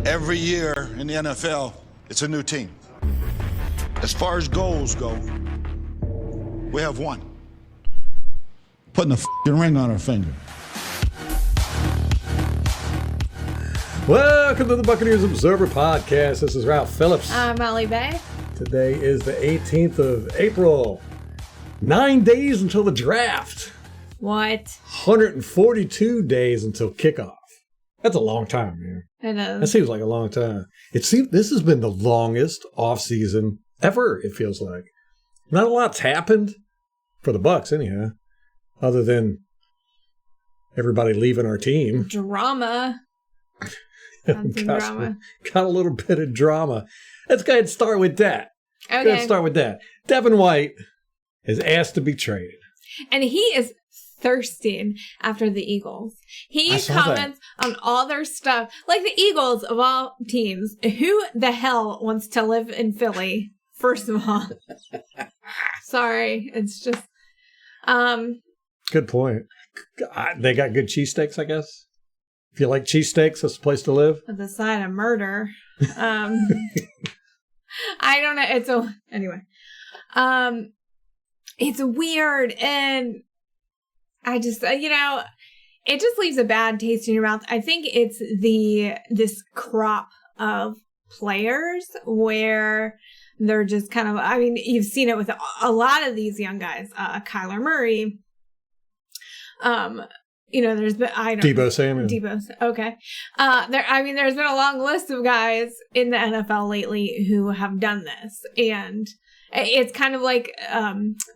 Every year in the NFL, it's a new team. As far as goals go, we have one. Putting a f***ing ring on our finger. Welcome to the Buccaneers Observer Podcast. This is Ralph Phillips. I'm Molly Bay. Today is the 18th of April. 9 days until the draft. What? 142 days until kickoff. That's a long time, man. It is. That seems like a long time. It seems this has been the longest offseason ever, it feels like. Not a lot's happened for the Bucs, anyhow, other than everybody leaving our team. Drama. Drama. Got a little bit of drama. Let's go ahead and start with that. Okay. Let's start with that. Devin White is asked to be traded. And he is thirsting after the Eagles. He comments on all their stuff. Like the Eagles of all teams. Who the hell wants to live in Philly? First of all. Sorry. It's just good point. They got good cheesesteaks, I guess. If you like cheesesteaks, that's the place to live. at the side of murder. I don't know. Anyway. It's weird, and I just, it just leaves a bad taste in your mouth. I think it's this crop of players where they're just kind of, you've seen it with a lot of these young guys. Kyler Murray, there's been, Deebo Samuel. Okay. There's been a long list of guys in the NFL lately who have done this, and it's kind of like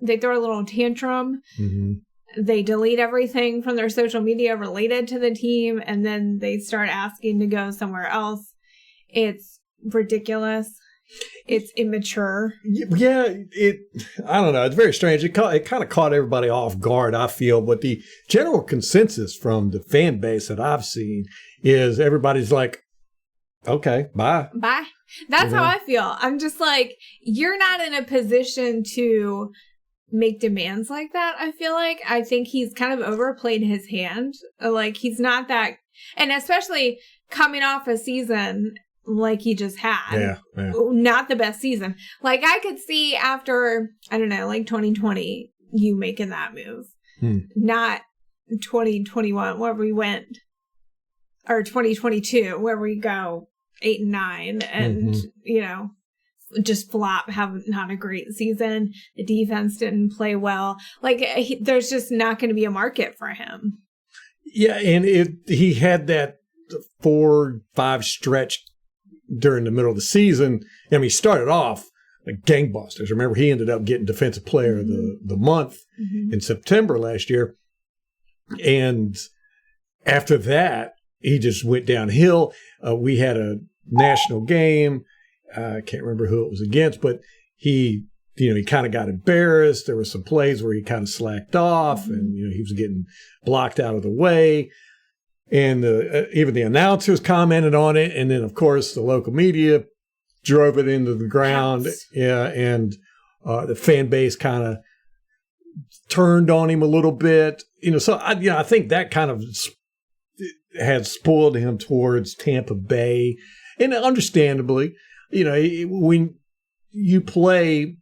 they throw a little tantrum. Mm-hmm. They delete everything from their social media related to the team, and then they start asking to go somewhere else. It's ridiculous. It's immature. Yeah, I don't know. It's very strange. It kind of caught everybody off guard, I feel. But the general consensus from the fan base that I've seen is everybody's like, okay, bye. Bye. That's how I feel. I'm just like, you're not in a position to make demands like that, I feel like. I think he's kind of overplayed his hand. Like, he's not that... And especially coming off a season like he just had. Yeah. Not the best season. Like, I could see after, 2020, you making that move. Not 2021, where we went... Or 2022, where we go 8-9 and, just flop, have not a great season. The defense didn't play well. Like, there's just not going to be a market for him. Yeah, and he had that 4-5 stretch during the middle of the season. He started off like gangbusters. Remember, he ended up getting Defensive Player of the Month in September last year. And after that, he just went downhill. We had a national game. I can't remember who it was against, but he kind of got embarrassed. There were some plays where he kind of slacked off, and he was getting blocked out of the way. And even the announcers commented on it, and then of course the local media drove it into the ground. Yeah, and the fan base kind of turned on him a little bit. So I think that kind of had spoiled him towards Tampa Bay, and understandably. When you play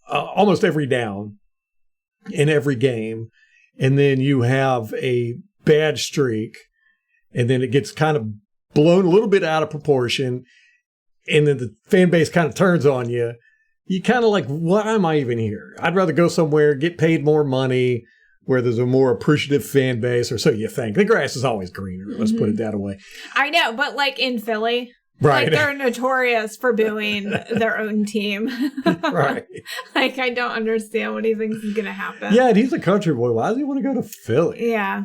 almost every down in every game, and then you have a bad streak, and then it gets kind of blown a little bit out of proportion, and then the fan base kind of turns on you, you kind of like, why am I even here? I'd rather go somewhere, get paid more money, where there's a more appreciative fan base, or so you think. The grass is always greener, let's put it that way. I know, but like in Philly... Right. Like, they're notorious for booing their own team. Right. Like, I don't understand what he thinks is going to happen. Yeah, and he's a country boy. Why does he want to go to Philly? Yeah.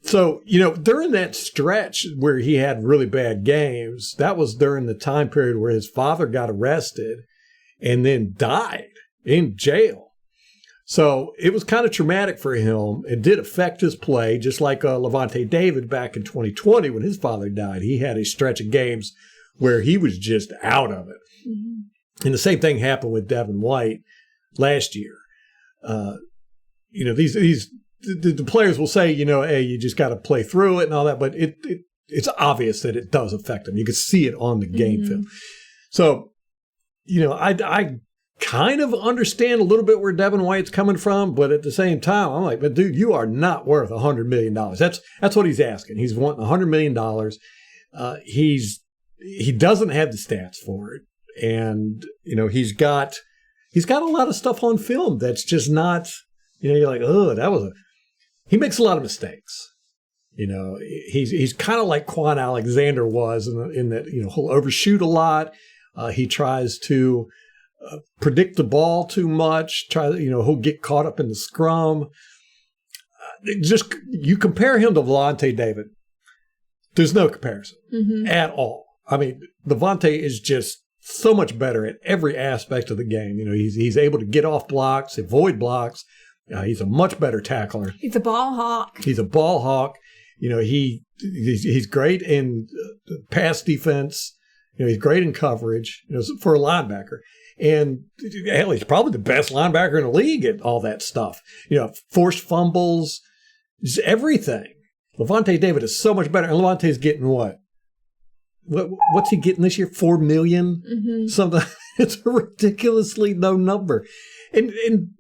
So, during that stretch where he had really bad games, that was during the time period where his father got arrested and then died in jail. So it was kind of traumatic for him. It did affect his play, just like Levante David back in 2020 when his father died. He had a stretch of games where he was just out of it. Mm-hmm. And the same thing happened with Devin White last year. The players will say, hey, you just got to play through it and all that, but it's obvious that it does affect him. You can see it on the game film. So, I kind of understand a little bit where Devin White's coming from, but at the same time, I'm like, but dude, you are not worth $100 million. That's what he's asking. He's wanting $100 million. He doesn't have the stats for it. And, he's got a lot of stuff on film that's just not, you're like, oh, he makes a lot of mistakes. He's kind of like Quan Alexander was in that, he'll overshoot a lot. He tries to predict the ball too much. He'll get caught up in the scrum. You compare him to Lavonte David. There's no comparison at all. I mean, Lavonte is just so much better at every aspect of the game. He's able to get off blocks, avoid blocks. He's a much better tackler. He's a ball hawk. He's great in pass defense. He's great in coverage, for a linebacker. And hell, he's probably the best linebacker in the league at all that stuff. Forced fumbles, just everything. Lavonte David is so much better. And Lavante's getting what? What's he getting this year? $4 million? Something. It's a ridiculously low number. And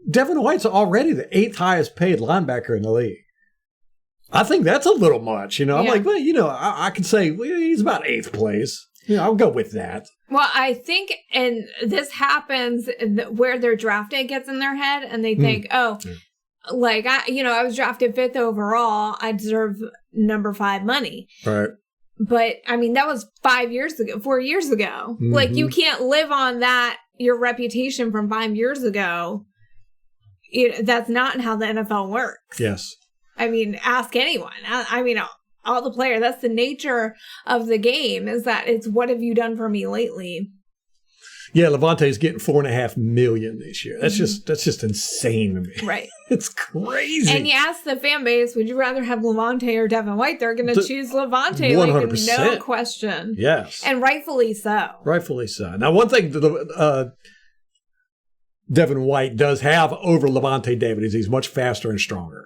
Devin White's already the 8th highest paid linebacker in the league. I think that's a little much. I'm like, well, I can say he's about 8th place. I'll go with that. Well, I think, and this happens where their draft day gets in their head, and they think, I was drafted 5th overall. I deserve number 5 money. Right. But that was 4 years ago. Like, you can't live on that, your reputation from 5 years ago. That's not how the NFL works. Yes. Ask anyone. All the players. That's the nature of the game, is that it's what have you done for me lately? Yeah, Lavante's getting $4.5 million this year. That's just insane to me. Right. It's crazy. And you ask the fan base, would you rather have Lavonte or Devin White? They're going to choose Lavonte, 100%. Like, no question. Yes. And rightfully so. Rightfully so. Now, one thing Devin White does have over Lavonte David is he's much faster and stronger.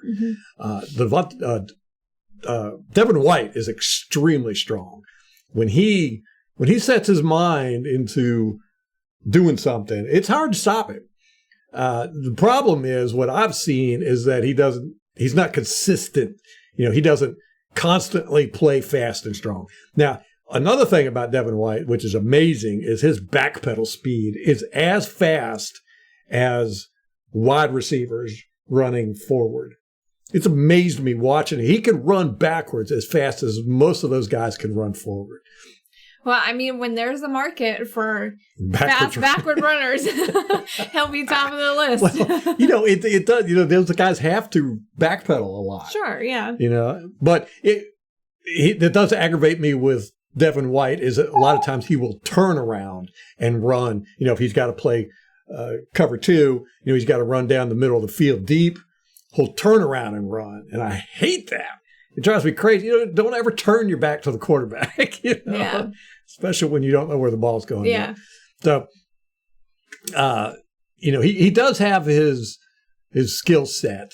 Devin White is extremely strong. When he sets his mind into doing something, it's hard to stop him. The problem is, what I've seen is that he's not consistent. He doesn't constantly play fast and strong. Now, another thing about Devin White, which is amazing, is his backpedal speed is as fast as wide receivers running forward. It's amazed me watching it. He can run backwards as fast as most of those guys can run forward. Well, when there's a market for fast backward runners, he'll be top of the list. Well, it does. Those guys have to backpedal a lot. Sure, yeah. But it does aggravate me with Devin White is that a lot of times he will turn around and run. If he's got to play cover 2, he's got to run down the middle of the field deep. He'll turn around and run, and I hate that. It drives me crazy. Don't ever turn your back to the quarterback. Yeah. Especially when you don't know where the ball's going. Yeah. So, he does have his skill set,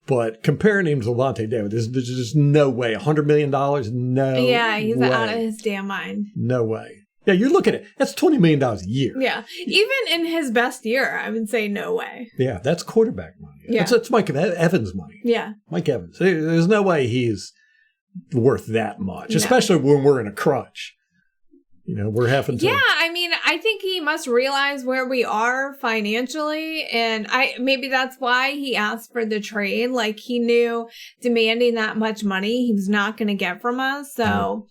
but comparing him to Lavonte David, there's just no way. $100 million? No. Yeah, he's way. out of his damn mind. No way. Yeah, you look at it. That's $20 million a year. Yeah. Even in his best year, I would say no way. Yeah, that's quarterback money. Yeah. That's Mike Evans' money. Yeah. Mike Evans. There's no way he's worth that much, especially when we're in a crunch. We're having to. Yeah, I think he must realize where we are financially, and maybe that's why he asked for the trade. Like, he knew demanding that much money he was not going to get from us, so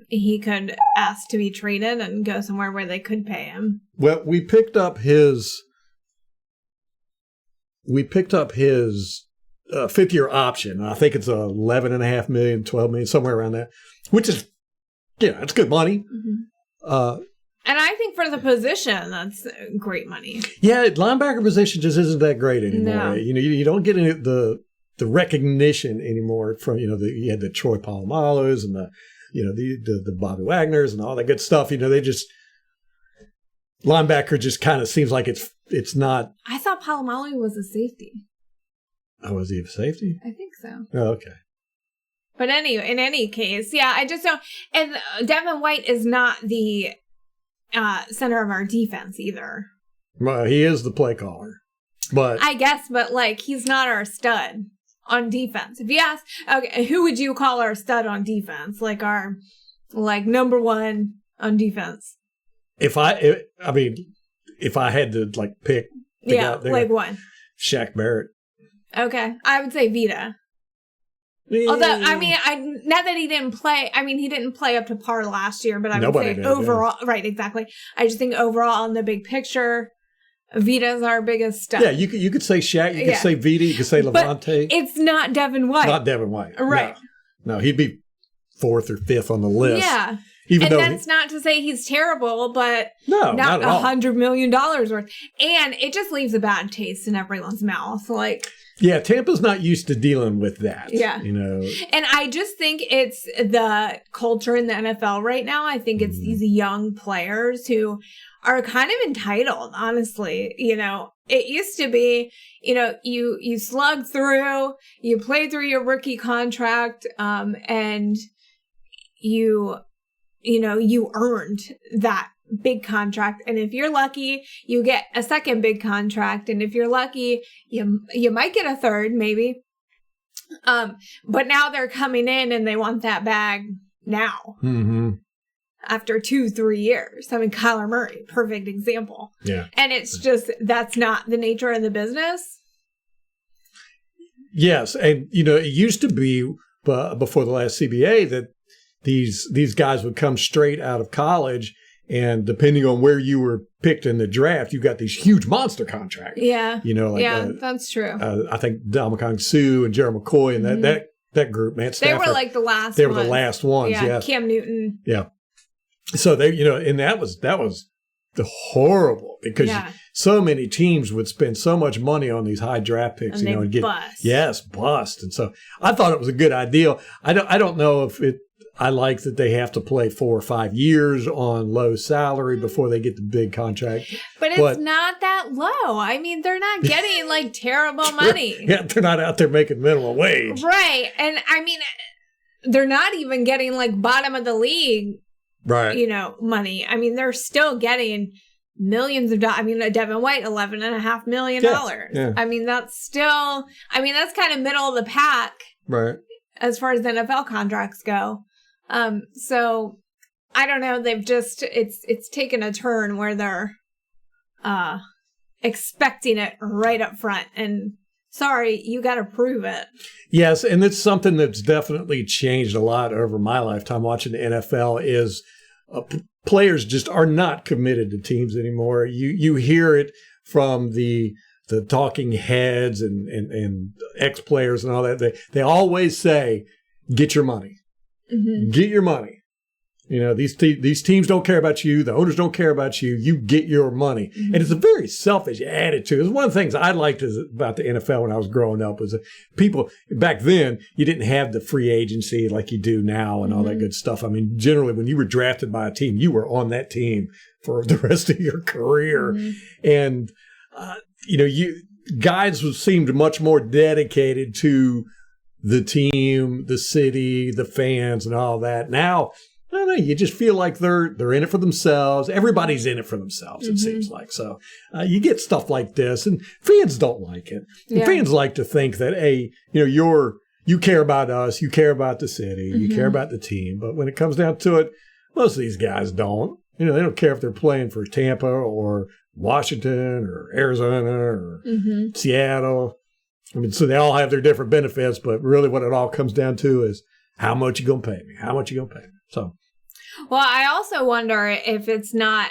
he could ask to be traded and go somewhere where they could pay him. Well, we picked up his 5th-year option. I think it's $11.5 million, $12 million, somewhere around that, which is, it's good money. Mm-hmm. And I think for the position, that's great money. Yeah, linebacker position just isn't that great anymore. No. You don't get the recognition anymore from, you had the Troy Polamalu's and the Bobby Wagners and all that good stuff. They just, linebacker just kind of seems like it's not. I thought Polamalu was a safety. Oh, was he a safety? I think so. Oh, okay. But anyway, in any case, yeah, I just don't. And Devin White is not the center of our defense either. Well, he is the play caller, but I guess, but like he's not our stud on defense. If you ask, okay, who would you call our stud on defense? Like our number one on defense. If I had to like pick, Yeah, there, like one. Shaq Barrett. Okay, I would say Vita. Although, I mean, not that he didn't play. I mean, he didn't play up to par last year, but I would say overall, right? Exactly. I just think overall, in the big picture, Vita's our biggest stud. Yeah, you could say Shaq, you could say Vita, you could say Levante. But it's not Devin White. Not Devin White. Right. No, he'd be 4th or 5th on the list. Yeah. Even and that's not to say he's terrible, but not $100 million worth. And it just leaves a bad taste in everyone's mouth. Like, yeah, Tampa's not used to dealing with that. Yeah. You know. And I just think it's the culture in the NFL right now. I think it's these young players who are kind of entitled, honestly. You know, it used to be, you know, you slug through, you play through your rookie contract, and you earned that big contract. And if you're lucky, you get a second big contract. And if you're lucky, you might get a third, maybe. But now they're coming in and they want that bag now. Mm-hmm. After 2-3 years. I mean, Kyler Murray, perfect example. Yeah. And it's just, that's not the nature of the business. Yes. And, you know, it used to be before the last CBA that these guys would come straight out of college, and depending on where you were picked in the draft, you got these huge monster contracts. Yeah. You know, like that's true. I think Dominic Sue and Gerald McCoy and that group, man. They were like the last They were the last ones, yeah. Yes. Cam Newton. Yeah. So they, you know, and that was the horrible, because so many teams would spend so much money on these high draft picks, and and get bust. Bust. And so I thought it was a good idea. I don't know if I like that they have to play 4 or 5 years on low salary before they get the big contract. But it's not that low. I mean, they're not getting like terrible money. Yeah, they're not out there making minimum wage. Right. And I mean, they're not even getting like bottom of the league, right? You know, money. I mean, they're still getting millions of dollars. I mean, Devin White, $11.5 million. Yeah. I mean, that's kind of middle of the pack. Right. As far as the NFL contracts go. So I don't know. They've just, it's taken a turn where they're, expecting it right up front, and sorry, you got to prove it. Yes. And it's something that's definitely changed a lot over my lifetime watching the NFL is players just are not committed to teams anymore. You hear it from the talking heads and ex-players and all that. They always say, get your money. Mm-hmm. Get your money. You know, these teams don't care about you. The owners don't care about you. You get your money. Mm-hmm. And it's a very selfish attitude. It's one of the things I liked about the NFL when I was growing up was that people back then, you didn't have the free agency like you do now and all that good stuff. I mean, generally when you were drafted by a team, you were on that team for the rest of your career. Mm-hmm. And, you know, guys seemed much more dedicated to the team, the city, the fans, and all that. Now, I don't know, you just feel like they're in it for themselves. Everybody's in it for themselves, it seems like. So you get stuff like this, and fans don't like it. And fans like to think that, hey, you know, you care about us, you care about the city, you care about the team. But when it comes down to it, most of these guys don't. You know, they don't care if they're playing for Tampa or Washington or Arizona or Seattle. I mean, so they all have their different benefits, but really what it all comes down to is how much you going to pay me? How much you going to pay me? So, well, I also wonder if it's not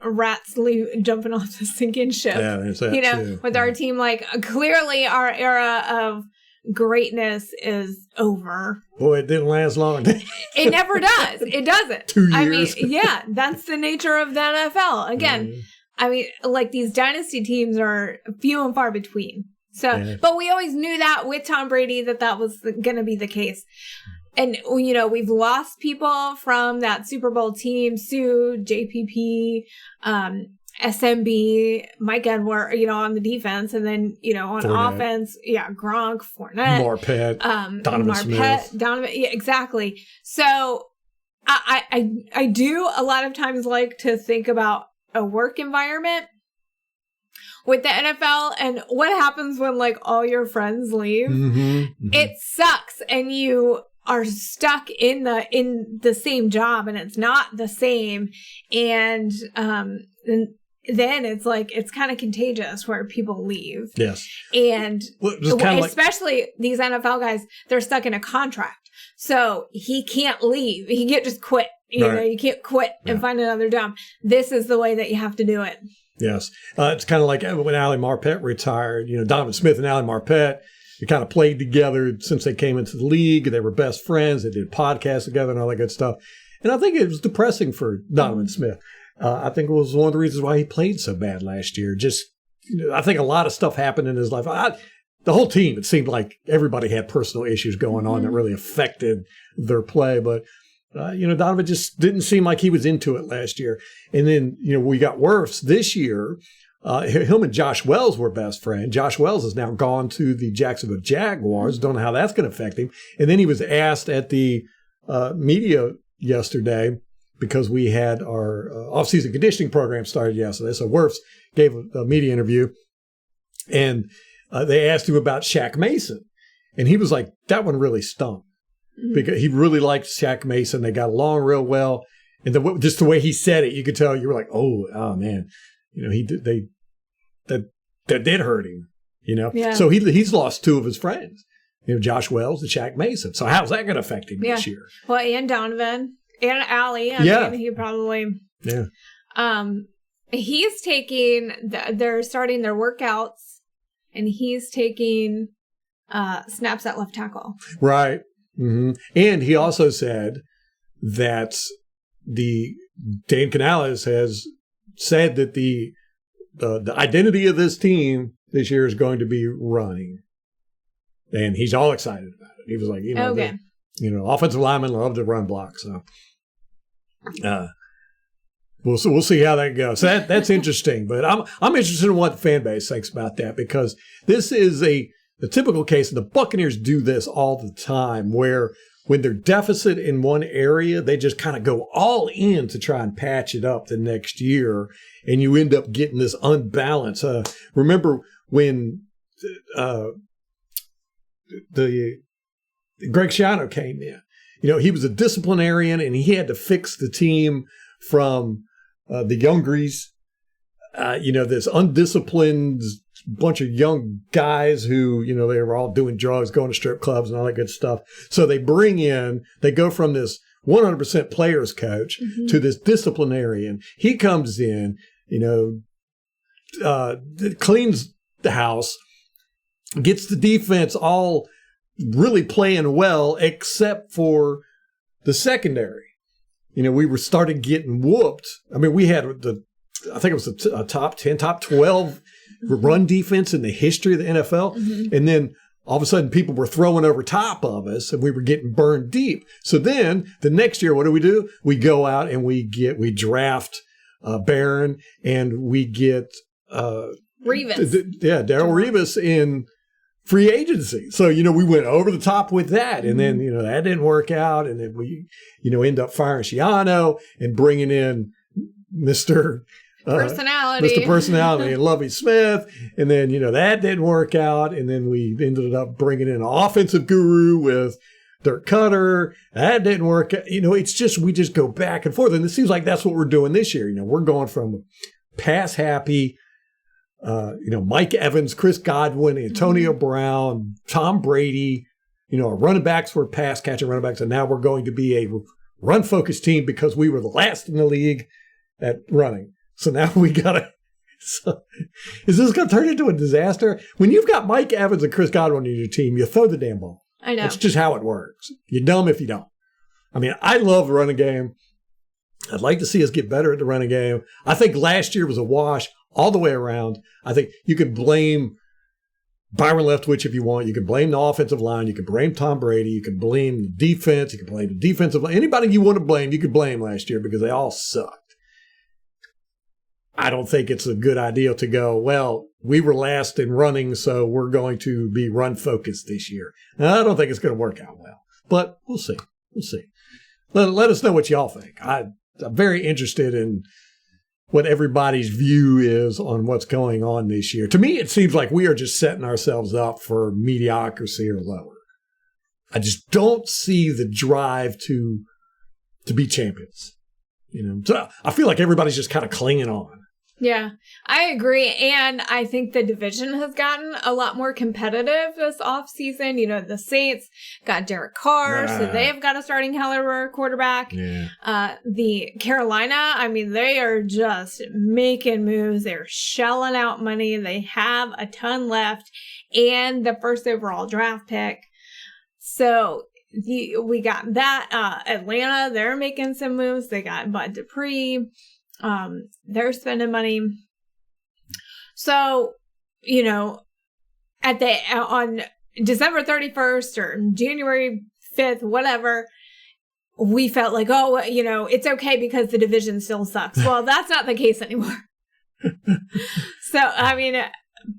rats jumping off the sinking ship. Yeah, there's that too. With our team, like clearly our era of greatness is over. Boy, it didn't last long. It never does. It doesn't. 2 years. I mean, yeah, that's the nature of the NFL. Again, I mean, like these dynasty teams are few and far between. So, but we always knew that with Tom Brady that was going to be the case. And, you know, we've lost people from that Super Bowl team, Sue, JPP, SMB, Mike Edwards, on the defense, and then, on Fournette. Offense, Gronk, Fournette, Donovan Smith. Yeah, exactly. So I do a lot of times like to think about a work environment with the NFL and what happens when like all your friends leave. It sucks, and you are stuck in the same job, and it's not the same, and then it's like it's kind of contagious where people leave. Yes. And especially like, these NFL guys, they're stuck in a contract. So he can't leave. He can't just quit. You can't quit and find another job. This is the way that you have to do it. Yes. It's kind of like when Ali Marpet retired. Donovan Smith and Ali Marpet, they kind of played together since they came into the league. They were best friends. They did podcasts together and all that good stuff. And I think it was depressing for Donovan Smith. I think it was one of the reasons why he played so bad last year. Just, I think a lot of stuff happened in his life. The whole team, it seemed like everybody had personal issues going on that really affected their play. But, Donovan just didn't seem like he was into it last year. And then, we got worse this year. Him and Josh Wells were best friends. Josh Wells has now gone to the Jacksonville Jaguars. Don't know how that's going to affect him. And then he was asked at the media yesterday, because we had our off-season conditioning program started yesterday. So Wirfs gave a media interview, and they asked him about Shaq Mason. And he was like, that one really stung, because he really liked Shaq Mason. They got along real well. And just the way he said it, you could tell you were like, oh man, that did hurt him, Yeah. So he's lost two of his friends, Josh Wells and Shaq Mason. So how's that going to affect him this year? Well, and Donovan. And Allie, I mean, he probably, he's taking, they're starting their workouts, and he's taking snaps at left tackle. Right. Mm-hmm. And he also said that Dan Canales has said that the identity of this team this year is going to be running. And he's all excited about it. He was like, offensive linemen love to run blocks. So we'll see how that goes. So that's interesting. But I'm interested in what the fan base thinks about that, because this is the typical case, and the Buccaneers do this all the time, where when they're deficit in one area, they just kind of go all in to try and patch it up the next year, and you end up getting this unbalance. Remember when the Greg Schiano came in? He was a disciplinarian, and he had to fix the team from the Youngries, this undisciplined bunch of young guys who, they were all doing drugs, going to strip clubs and all that good stuff. So they go from this 100% players coach to this disciplinarian. He comes in, cleans the house, gets the defense all really playing well, except for the secondary. We started getting whooped. I mean, we had I think it was a top 10, top 12 run defense in the history of the NFL. And then all of a sudden people were throwing over top of us, and we were getting burned deep. So then the next year, what do? We go out and we draft Barron, and we get Revis. Darrelle Revis in free agency. So, we went over the top with that. And then, that didn't work out. And then we, end up firing Schiano and bringing in Mr. Personality and Lovie Smith. And then, that didn't work out. And then we ended up bringing in an offensive guru with Dirk Cutter. That didn't work out. It's just, we just go back and forth. And it seems like that's what we're doing this year. We're going from pass happy, Mike Evans, Chris Godwin, Antonio Brown, Tom Brady, our running backs were pass catching running backs. And now we're going to be a run focused team because we were the last in the league at running. So now we got to, is this going to turn into a disaster? When you've got Mike Evans and Chris Godwin on your team, you throw the damn ball. I know. That's just how it works. You're dumb if you don't. I mean, I love the running game. I'd like to see us get better at the running game. I think last year was a wash all the way around. I think you could blame Byron Leftwich if you want. You can blame the offensive line. You can blame Tom Brady. You can blame the defense. You can blame the defensive line. Anybody you want to blame, you could blame last year, because they all sucked. I don't think it's a good idea to go, well, we were last in running, so we're going to be run focused this year. Now, I don't think it's going to work out well, but we'll see. We'll see. Let us know what y'all think. I'm very interested in what everybody's view is on what's going on this year. To me, it seems like we are just setting ourselves up for mediocrity or lower. I just don't see the drive to be champions. So I feel like everybody's just kind of clinging on. Yeah, I agree. And I think the division has gotten a lot more competitive this offseason. The Saints got Derek Carr, so they've got a starting caliber quarterback. Yeah. The Carolina, they are just making moves. They're shelling out money. They have a ton left and the first overall draft pick. So we got that. Atlanta, they're making some moves. They got Bud Dupree. They're spending money. So, on December 31st or January 5th, whatever, we felt like, it's okay because the division still sucks. Well, that's not the case anymore. So,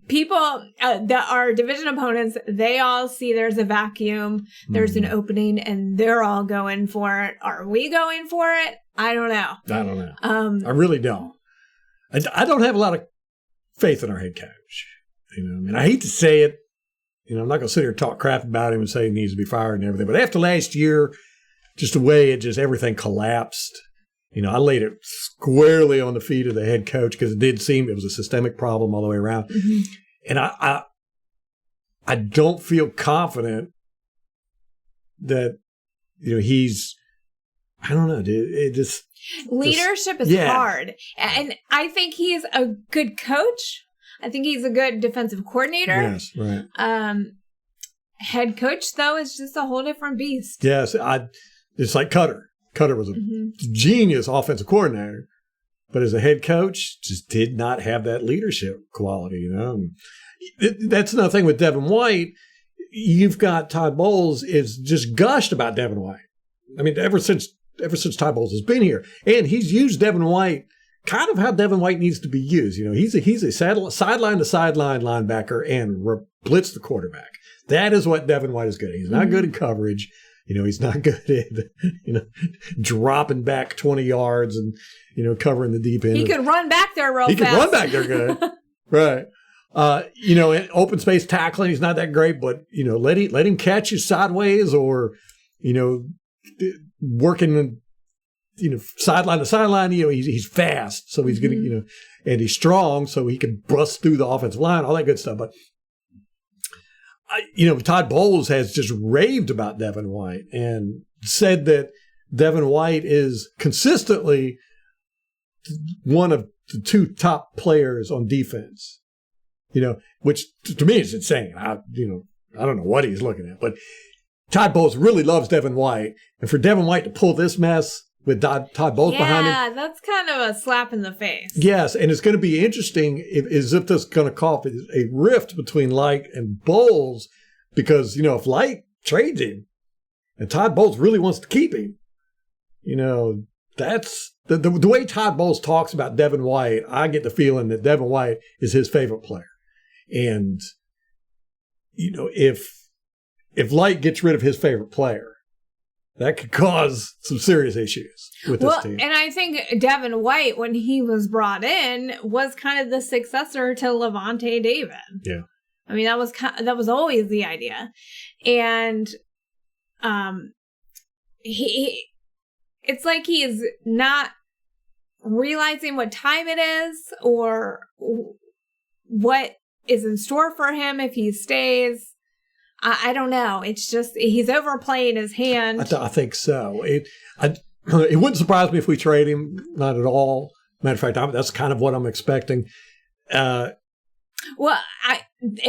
people, our division opponents, they all see there's a vacuum, there's an opening, and they're all going for it. Are we going for it? I don't know. I really don't. I don't have a lot of faith in our head coach. I hate to say it. I'm not going to sit here and talk crap about him and say he needs to be fired and everything. But after last year, just the way everything collapsed, I laid it squarely on the feet of the head coach because it did seem it was a systemic problem all the way around. Mm-hmm. And I don't feel confident that, he's, I don't know, dude. It just leadership is hard. And I think he's a good coach. I think he's a good defensive coordinator. Yes, right. Head coach, though, is just a whole different beast. Yes, it's like Cutter. Cutter was a genius offensive coordinator, but as a head coach, just did not have that leadership quality, That's another thing with Devin White. You've got Todd Bowles is just gushed about Devin White. Ever since Todd Bowles has been here, and he's used Devin White kind of how Devin White needs to be used. He's a sideline to sideline linebacker and blitz the quarterback. That is what Devin White is good at. He's not good at coverage. He's not good at dropping back 20 yards and covering the deep end. He could run back there real fast. He could run back there good, right? In open space tackling, he's not that great, but let him catch you sideways or working, sideline to sideline. He's fast, so he's going to, and he's strong, so he can bust through the offensive line, all that good stuff. But Todd Bowles has just raved about Devin White and said that Devin White is consistently one of the two top players on defense. Which to me is insane. I don't know what he's looking at, but Todd Bowles really loves Devin White, and for Devin White to pull this mess with Todd Bowles behind him. Yeah, that's kind of a slap in the face. Yes, and it's going to be interesting if this is going to cause a rift between Light and Bowles, because, if Light trades him and Todd Bowles really wants to keep him, that's the way Todd Bowles talks about Devin White. I get the feeling that Devin White is his favorite player. And, if Light gets rid of his favorite player, that could cause some serious issues with this team. And I think Devin White, when he was brought in, was kind of the successor to Levante David. Yeah. That was always the idea. And it's like he is not realizing what time it is or what is in store for him if he stays. I don't know. It's just he's overplaying his hand. I think so. It wouldn't surprise me if we trade him. Not at all. Matter of fact, that's kind of what I'm expecting. It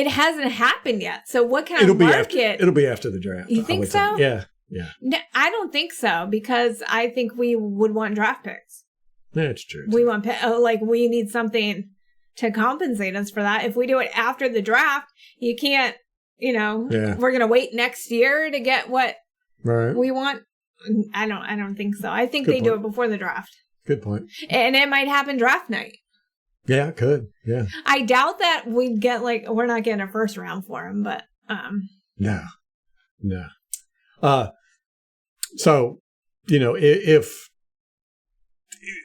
hasn't happened yet. So what kind of market? It'll be after the draft. You think so? Yeah. No, I don't think so, because I think we would want draft picks. That's true. We want we need something to compensate us for that. If we do it after the draft, you can't. We're going to wait next year to get what we want. I don't think so. I think they do it before the draft. Good point. And it might happen draft night. Yeah, it could. Yeah. I doubt that we'd get we're not getting a first round for him, but No. So,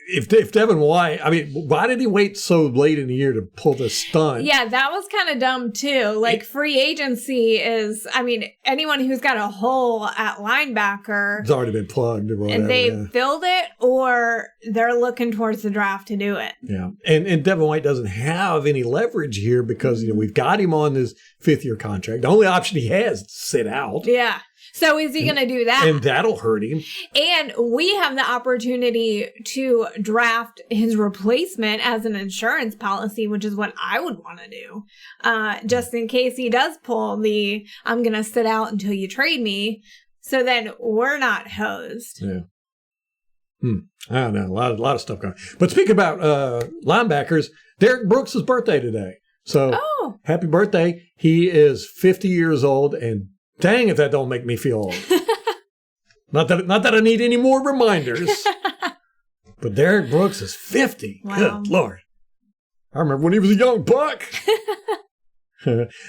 if Devin White, I mean, why did he wait so late in the year to pull this stunt? Yeah, that was kind of dumb too. Free agency is, I mean, anyone who's got a hole at linebacker, It's already been plugged or whatever. and they filled it, or they're looking towards the draft to do it. Yeah. And Devin White doesn't have any leverage here because, we've got him on his 5th-year contract. The only option he has is to sit out. Yeah. So is he going to do that? And that'll hurt him. And we have the opportunity to draft his replacement as an insurance policy, which is what I would want to do. Just in case he does pull I'm going to sit out until you trade me. So then we're not hosed. Yeah. I don't know. A lot of stuff going on. But speaking about linebackers, Derek Brooks' birthday today. So happy birthday. He is 50 years old, and dang if that don't make me feel old. Not that I need any more reminders. But Derek Brooks is 50. Wow. Good Lord. I remember when he was a young buck.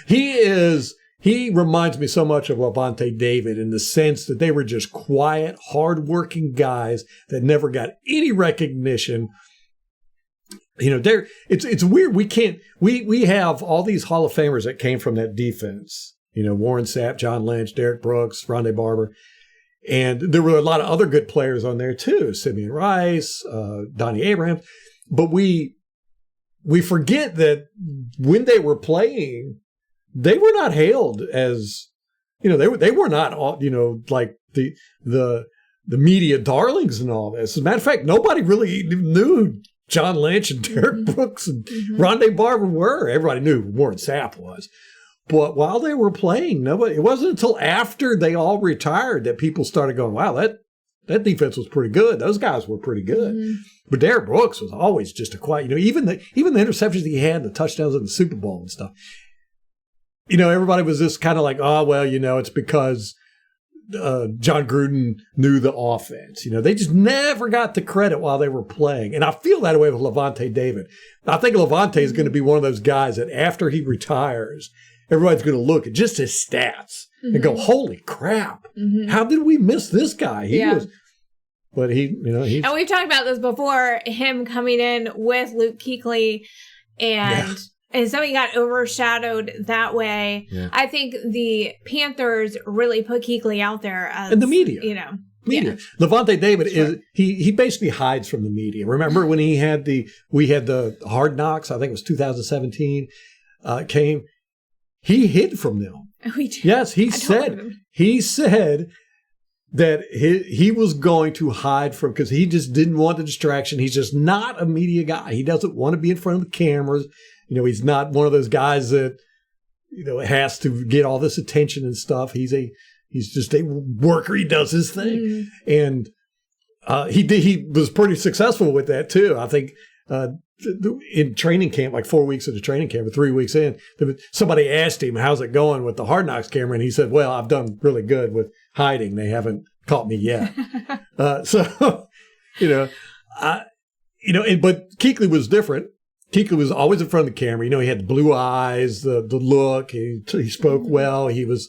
He reminds me so much of Lavonte David in the sense that they were just quiet, hardworking guys that never got any recognition. It's weird. We have all these Hall of Famers that came from that defense. Warren Sapp, John Lynch, Derek Brooks, Rondé Barber. And there were a lot of other good players on there too. Simeon Rice, Donnie Abraham. But we forget that when they were playing, they were not hailed as, they were not all, like the media darlings and all this. As a matter of fact, nobody really knew who John Lynch and Derek Brooks and Rondé Barber were. Everybody knew who Warren Sapp was. But while they were playing, it wasn't until after they all retired that people started going, wow, that defense was pretty good. Those guys were pretty good. But Derek Brooks was always just a quiet, even the interceptions he had, the touchdowns in the Super Bowl and stuff. Everybody was just kind of like, oh, well, it's because John Gruden knew the offense. They just never got the credit while they were playing. And I feel that way with Lavonte David. I think Lavonte is going to be one of those guys that after he retires, everybody's going to look at just his stats and go, holy crap, how did we miss this guy? He was, but he's. And we've talked about this before, him coming in with Luke Kuechly and so he got overshadowed that way. Yeah. I think the Panthers really put Kuechly out there as, and the media. Media. Yeah. Lavonte David is he basically hides from the media. Remember when we had the Hard Knocks, I think it was 2017, came. He hid from them. Yes, he said that he was going to hide from, because he just didn't want the distraction. He's just not a media guy. He doesn't want to be in front of the cameras. He's not one of those guys that has to get all this attention and stuff. He's just a worker. He does his thing, and he was pretty successful with that too. I think. In training camp, like 4 weeks into training camp, or 3 weeks in, somebody asked him, how's it going with the Hard Knocks camera? And he said, well, I've done really good with hiding. They haven't caught me yet. But Kuechly was different. Kuechly was always in front of the camera. He had the blue eyes, the look. He spoke well. He was,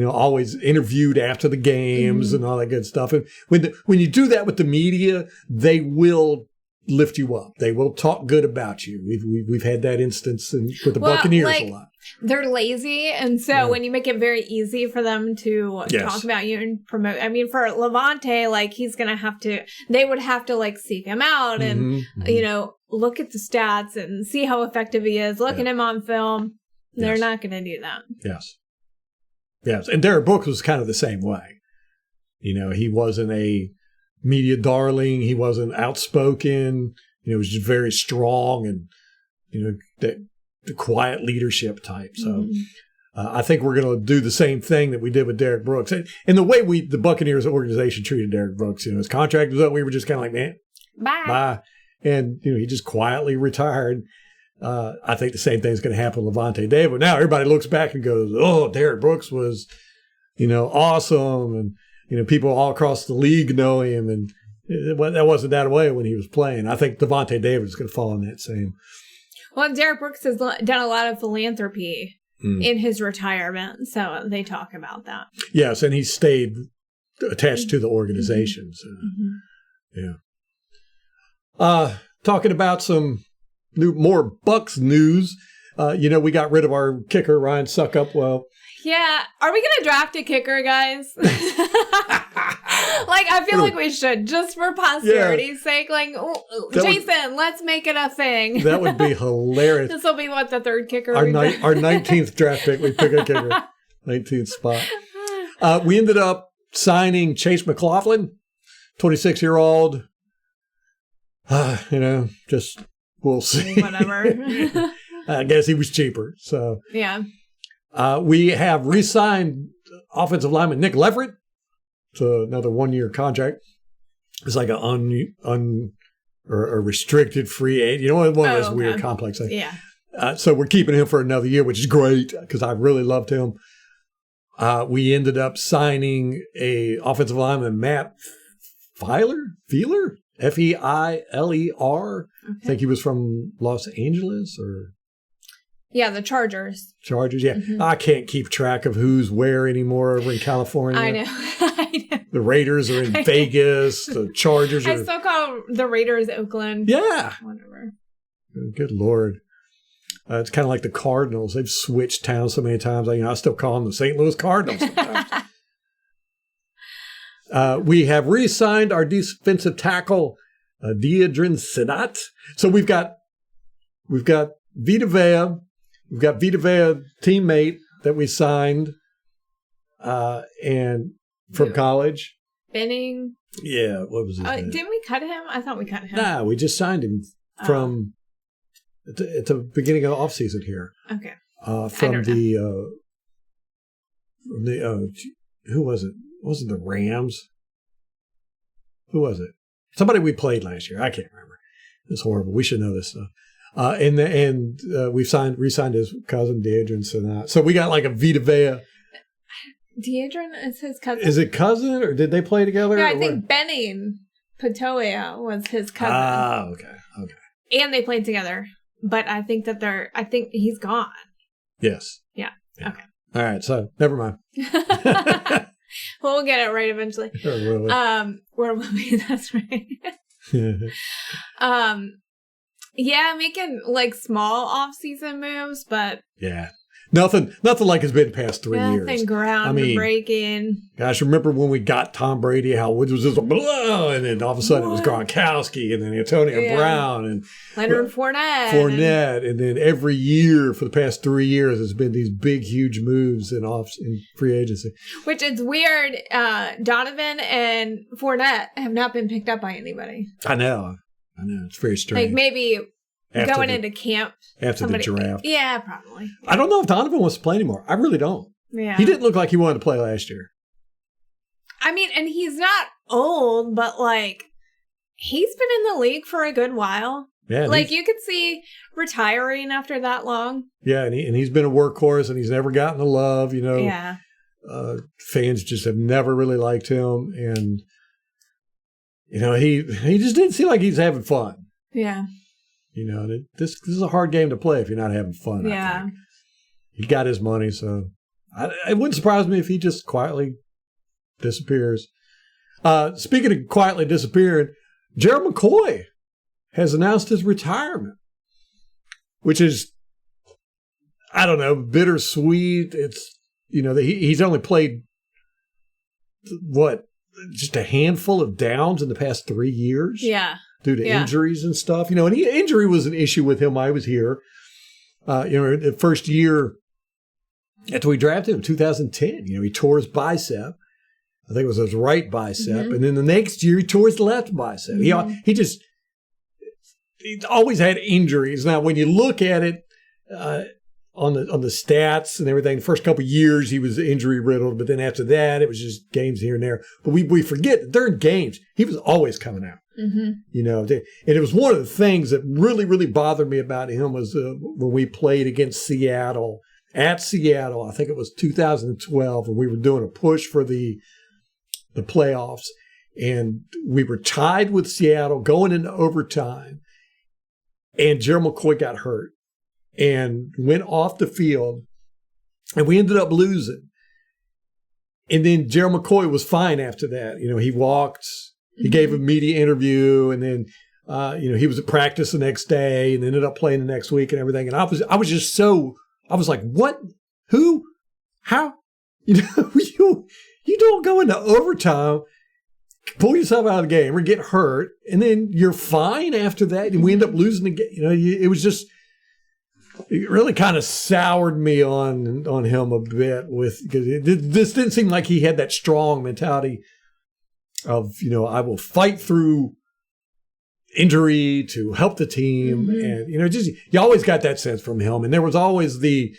always interviewed after the games and all that good stuff. And when you do that with the media, they will lift you up. They will talk good about you. We've had that instance with the Buccaneers a lot. They're lazy, and so when you make it very easy for them to talk about you and promote, I mean, for Lavonte, he's gonna have to. They would have to seek him out and look at the stats and see how effective he is. Look at him on film. They're not going to do that. Yes, and Derek Brooks was kind of the same way. He wasn't a media darling. He wasn't outspoken. He was just very strong and, the quiet leadership type. So I think we're going to do the same thing that we did with Derek Brooks. And the way the Buccaneers organization treated Derek Brooks, his contract was up. We were just kind of like, man, bye. And, he just quietly retired. I think the same thing is going to happen with Lavonte David. Now everybody looks back and goes, oh, Derek Brooks was, awesome. And, people all across the league know him, and that wasn't that way when he was playing. I think Lavonte David is going to fall in that same Well, Derek Brooks has done a lot of philanthropy in his retirement, so they talk about that. Yes, and he stayed attached to the organization. So, yeah. Talking about some more Bucs news. We got rid of our kicker, Ryan Suckup. Well, yeah. Are we going to draft a kicker, guys? I feel like we should, just for posterity's sake. Jason, let's make it a thing. That would be hilarious. This will be the third kicker. Our 19th draft pick, we pick a kicker. 19th spot. We ended up signing Chase McLaughlin, 26-year-old. Just we'll see. Whatever. I guess he was cheaper. So yeah. We have re-signed offensive lineman Nick Leverett to another 1-year contract. It's like a restricted free agent. One of those weird complex things. Yeah. So we're keeping him for another year, which is great because I really loved him. We ended up signing a offensive lineman, Matt Feiler, Feiler. Okay. I think he was from Los Angeles or... Yeah, the Chargers. Yeah. Mm-hmm. I can't keep track of who's where anymore over in California. I know. The Raiders are in Vegas. The Chargers are... I still call the Raiders Oakland. Yeah. Whatever. Good Lord. It's kind of like the Cardinals. They've switched towns so many times. I still call them the St. Louis Cardinals sometimes. We have re-signed our defensive tackle, Deidrin Senat. So we've got Vita Vea. We've got Vita Vea teammate that we signed and from college. Benning. Yeah, what was his name? Didn't we cut him? I thought we cut him. Nah, we just signed him from at the beginning of the offseason here. Okay. From the who was it? Wasn't the Rams? Who was it? Somebody we played last year. I can't remember. It's horrible. We should know this stuff. And we've re-signed his cousin Deidrin Senat. So we got like a Vita Vea. Deidrin is his cousin. Is it cousin or did they play together? Yeah, I think Benning Patoia was his cousin. Ah, okay. And they played together, but I think he's gone. Yes. Yeah. Okay. All right. So never mind. Well, we'll get it right eventually. Really? Where will we? That's right. Yeah, making small off-season moves, but yeah, nothing like it's been past 3 years. Nothing groundbreaking. Gosh, remember when we got Tom Brady? How it was just blah, and then all of a sudden it was Gronkowski, and then Antonio Brown, and Leonard Fournette, and then every year for the past 3 years, there's been these big, huge moves in free agency. Which is weird. Donovan and Fournette have not been picked up by anybody. I know. It's very strange. Maybe going into camp. After the draft. Yeah, probably. I don't know if Donovan wants to play anymore. I really don't. Yeah. He didn't look like he wanted to play last year. I mean, and he's not old, but he's been in the league for a good while. Yeah. You could see retiring after that long. Yeah, and he's been a workhorse and he's never gotten the love, Yeah. Fans just have never really liked him, and he just didn't seem like he's having fun. Yeah. This is a hard game to play if you're not having fun. Yeah. I think. He got his money, so it wouldn't surprise me if he just quietly disappears. Speaking of quietly disappearing, Gerald McCoy has announced his retirement, which is, I don't know, bittersweet. It's, he's only played, just a handful of downs in the past 3 years. Yeah. Due to injuries and stuff. And injury was an issue with him while I was here. The first year after we drafted him, 2010, he tore his bicep. I think it was his right bicep. Mm-hmm. And then the next year, he tore his left bicep. Mm-hmm. He always had injuries. Now, when you look at it on the stats and everything, the first couple of years, he was injury riddled. But then after that, it was just games here and there. But we forget that during games, he was always coming out. Mm-hmm. And it was one of the things that really, really bothered me about him was when we played against Seattle, at Seattle, I think it was 2012, and we were doing a push for the playoffs, and we were tied with Seattle going into overtime, and Gerald McCoy got hurt. and went off the field, and we ended up losing. And then Gerald McCoy was fine after that. He walked, he gave a media interview, and then he was at practice the next day and ended up playing the next week and everything. And I was like, what? Who? How? You don't go into overtime, pull yourself out of the game or get hurt, and then you're fine after that. And we end up losing the game. It really kind of soured me on him a bit because this didn't seem like he had that strong mentality of, I will fight through injury to help the team. And, you always got that sense from him. And there was always he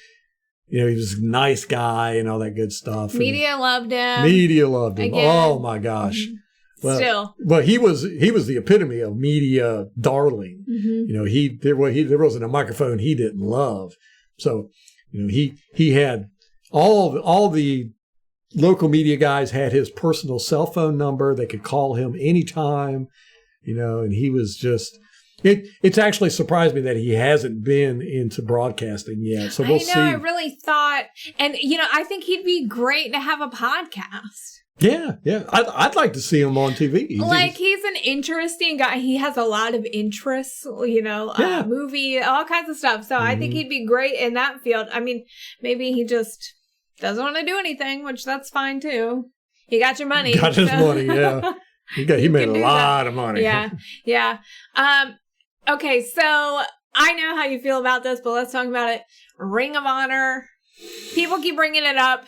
was a nice guy and all that good stuff. Media loved him. Again. Oh my gosh. Still. But he was the epitome of media darling. There wasn't a microphone he didn't love. So, he had all the local media guys had his personal cell phone number. They could call him anytime, and he was just, it's actually surprised me that he hasn't been into broadcasting yet. So we'll see. I really thought, and I think he'd be great to have a podcast. Yeah. I'd like to see him on TV. He's an interesting guy. He has a lot of interests, movie, all kinds of stuff. So I think he'd be great in that field. I mean, maybe he just doesn't want to do anything, which that's fine too. He got your money. Got his money, yeah. He made a lot of money. Yeah. Okay, so I know how you feel about this, but let's talk about it. Ring of Honor. People keep bringing it up.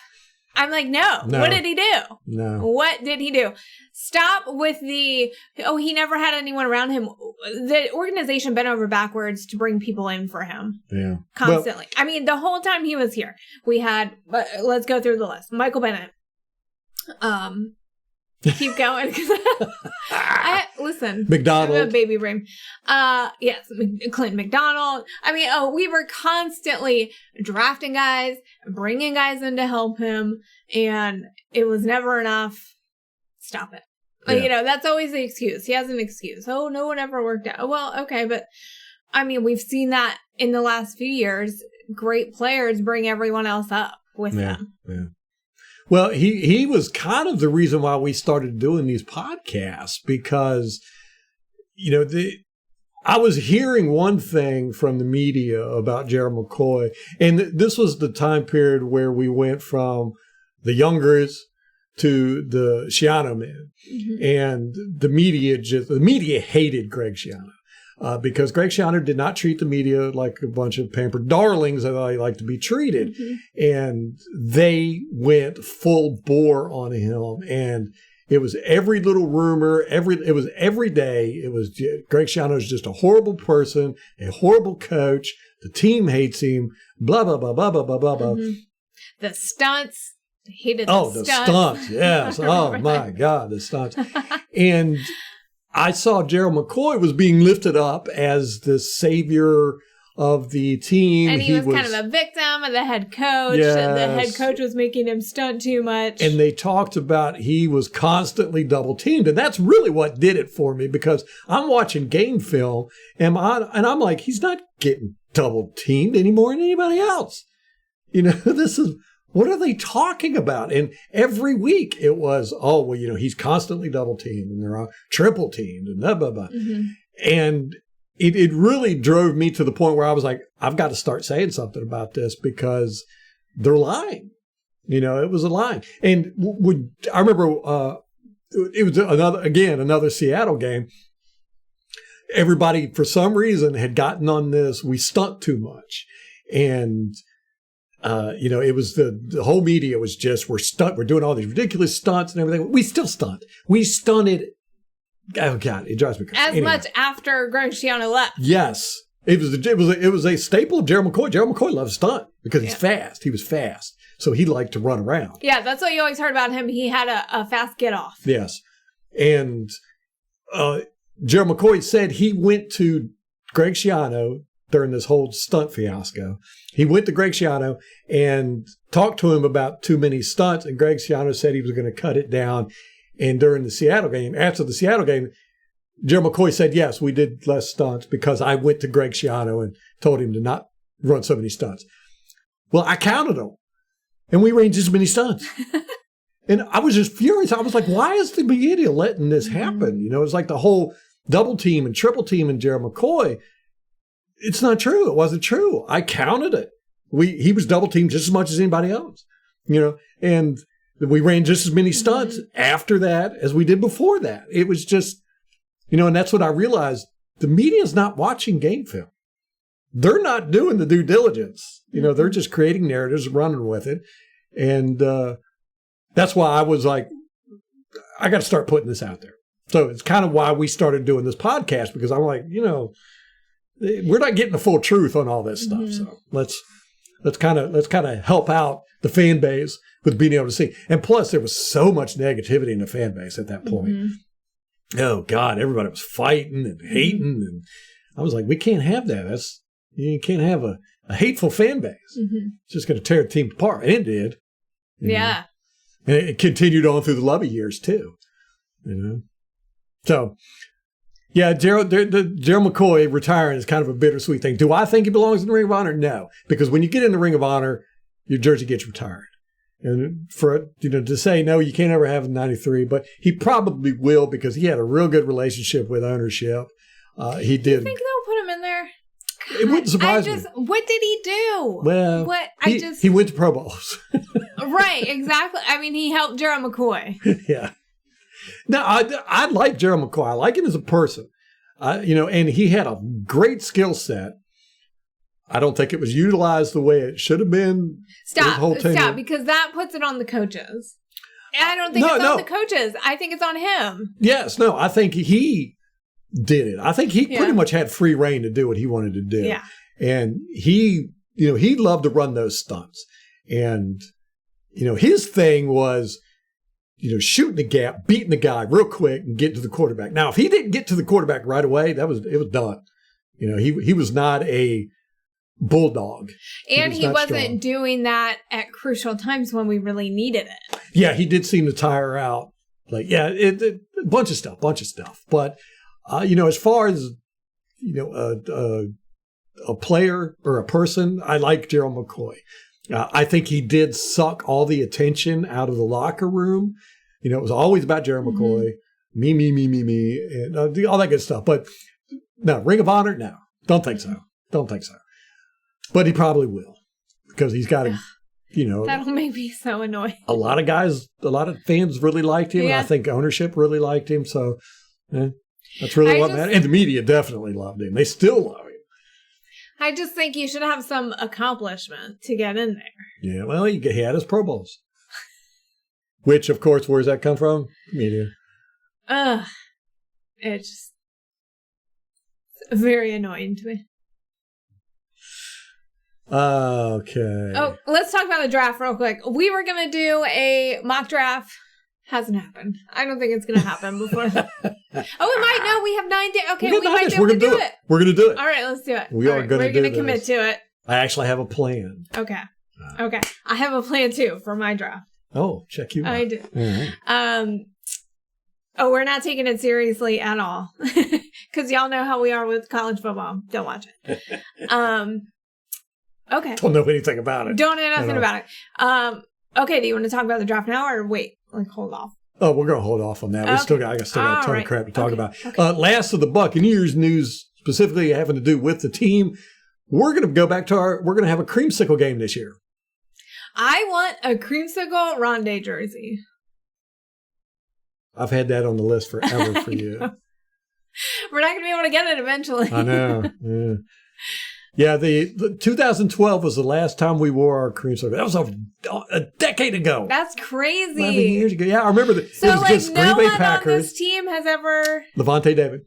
I'm like, no. What did he do? No. What did he do? Stop with he never had anyone around him. The organization bent over backwards to bring people in for him. Yeah. Constantly. The whole time he was here, we had, let's go through the list. Michael Bennett. Keep going. Listen. McDonald. I have a baby brain. Yes. Clinton McDonald. We were constantly drafting guys, bringing guys in to help him, and it was never enough. Stop it. Yeah. That's always the excuse. He has an excuse. Oh, no one ever worked out. Well, okay, but we've seen that in the last few years. Great players bring everyone else up with them. Yeah. Well, he was kind of the reason why we started doing these podcasts because, I was hearing one thing from the media about Gerald McCoy, and this was the time period where we went from the Youngers to the Schiano men, and the media hated Greg Schiano. Because Greg Schiano did not treat the media like a bunch of pampered darlings that I like to be treated. And they went full bore on him. And it was every little rumor, every day. It was Greg Schiano is just a horrible person, a horrible coach. The team hates him, blah, blah, blah, blah, blah, blah, blah. The stunts. He hated the stunts. The stunts, yes. Oh, my God, the stunts. And I saw Gerald McCoy was being lifted up as the savior of the team. And he was kind of a victim of the head coach. Yes. And the head coach was making him stunt too much. And they talked about he was constantly double teamed. And that's really what did it for me because I'm watching game film and I'm like, he's not getting double teamed any more than anybody else. This is... What are they talking about? And every week it was, he's constantly double teamed and they're triple teamed and blah, blah, blah. And it really drove me to the point where I was like, I've got to start saying something about this because they're lying. It was a lie. And I remember it was another Seattle game. Everybody, for some reason, had gotten on this, we stunt too much. And it was the whole media was just, we're doing all these ridiculous stunts and everything. We still stunt. We stunted. Oh God, it drives me crazy. As much after Greg Schiano left. Yes. It was a staple of Gerald McCoy. Gerald McCoy loves stunt because he's fast. He was fast. So he liked to run around. Yeah, that's what you always heard about him. He had a fast get off. Yes. And Gerald McCoy said he went to Greg Schiano during this whole stunt fiasco. He went to Greg Schiano and talked to him about too many stunts, and Greg Schiano said he was going to cut it down. And during the Seattle game, after the Seattle game, Gerald McCoy said, yes, we did less stunts because I went to Greg Schiano and told him to not run so many stunts. Well, I counted them, and we ran just as many stunts. And I was just furious. I was like, why is the media letting this happen? You know, it's like the whole double team and triple team and Gerald McCoy. It's not true. It wasn't true. I counted it. He was double teamed just as much as anybody else, you know, and we ran just as many stunts after that as we did before that. It was just, you know, and that's what I realized. The media's not watching game film. They're not doing the due diligence. You know, they're just creating narratives, running with it. And that's why I was like, I got to start putting this out there. So it's kind of why we started doing this podcast, because I'm like, you know, we're not getting the full truth on all this stuff. So let's kind of help out the fan base with being able to see. And plus, there was so much negativity in the fan base at that point. Oh God, everybody was fighting and hating, and I was like, we can't have that. You can't have a hateful fan base. It's just going to tear the team apart, and it did. Yeah. And it continued on through the Lovey years too. You know, so. Yeah, Gerald McCoy retiring is kind of a bittersweet thing. Do I think he belongs in the Ring of Honor? No, because when you get in the Ring of Honor, your jersey gets retired. And for, you know, to say, no, you can't ever have a 93, but he probably will, because he had a real good relationship with ownership. He did. I think they'll put him in there. God, it wouldn't surprise me. What did he do? Well, he went to Pro Bowls. Right, exactly. I mean, he helped Gerald McCoy. Yeah. Now, I like Gerald McCoy. I like him as a person, you know, and he had a great skill set. I don't think it was utilized the way it should have been. Stop, because that puts it on the coaches. I don't think it's on the coaches. I think it's on him. Yes, no, I think he did it. I think he pretty much had free reign to do what he wanted to do. Yeah. And he loved to run those stunts. And, you know, his thing was, you know, shooting the gap, beating the guy real quick and getting to the quarterback. Now, if he didn't get to the quarterback right away, it was done. You know, he was not a bulldog. And he wasn't doing that at crucial times when we really needed it. Yeah, he did seem to tire out. Like, yeah, a bunch of stuff. But, you know, as far as, you know, a player or a person, I like Gerald McCoy. I think he did suck all the attention out of the locker room. You know, it was always about Gerald McCoy, me, and all that good stuff. But no, Ring of Honor, no, don't think so. But he probably will, because he's got a, you know. That'll make me so annoyed. A lot of fans really liked him. Yeah. And I think ownership really liked him. So that's really what mattered. And the media definitely loved him. They still love him. I just think you should have some accomplishment to get in there. Yeah, well, he had his Pro Bowls. Which, of course, where does that come from? Media. It's very annoying to me. Okay. Oh, let's talk about the draft real quick. We were going to do a mock draft. Hasn't happened. I don't think it's going to happen before that. Oh, it might. No, we have 9 days. Okay, we might be able to do it. We're going to do it. All right, let's do it. We're going to commit to it. I actually have a plan. Okay. I have a plan, too, for my draft. Oh, check you out. I do. All right. We're not taking it seriously at all. Because y'all know how we are with college football. Don't watch it. Okay. Don't know anything about it. Don't know nothing about it. Okay, do you want to talk about the draft now or wait? Like, hold off. Oh, we're going to hold off on that. I still got a ton of crap to talk about. Okay. Last of the Buccaneers news, specifically having to do with the team. We're going to go back to we're going to have a creamsicle game this year. I want a creamsicle Rondé jersey. I've had that on the list forever for you. We're not going to be able to get it eventually. I know. Yeah. Yeah, the 2012 was the last time we wore our creamsicle. That was a decade ago. That's crazy. 11 years ago. Yeah, I remember that. So, it was against no Green Bay one Packers. on this team has ever... Levante David.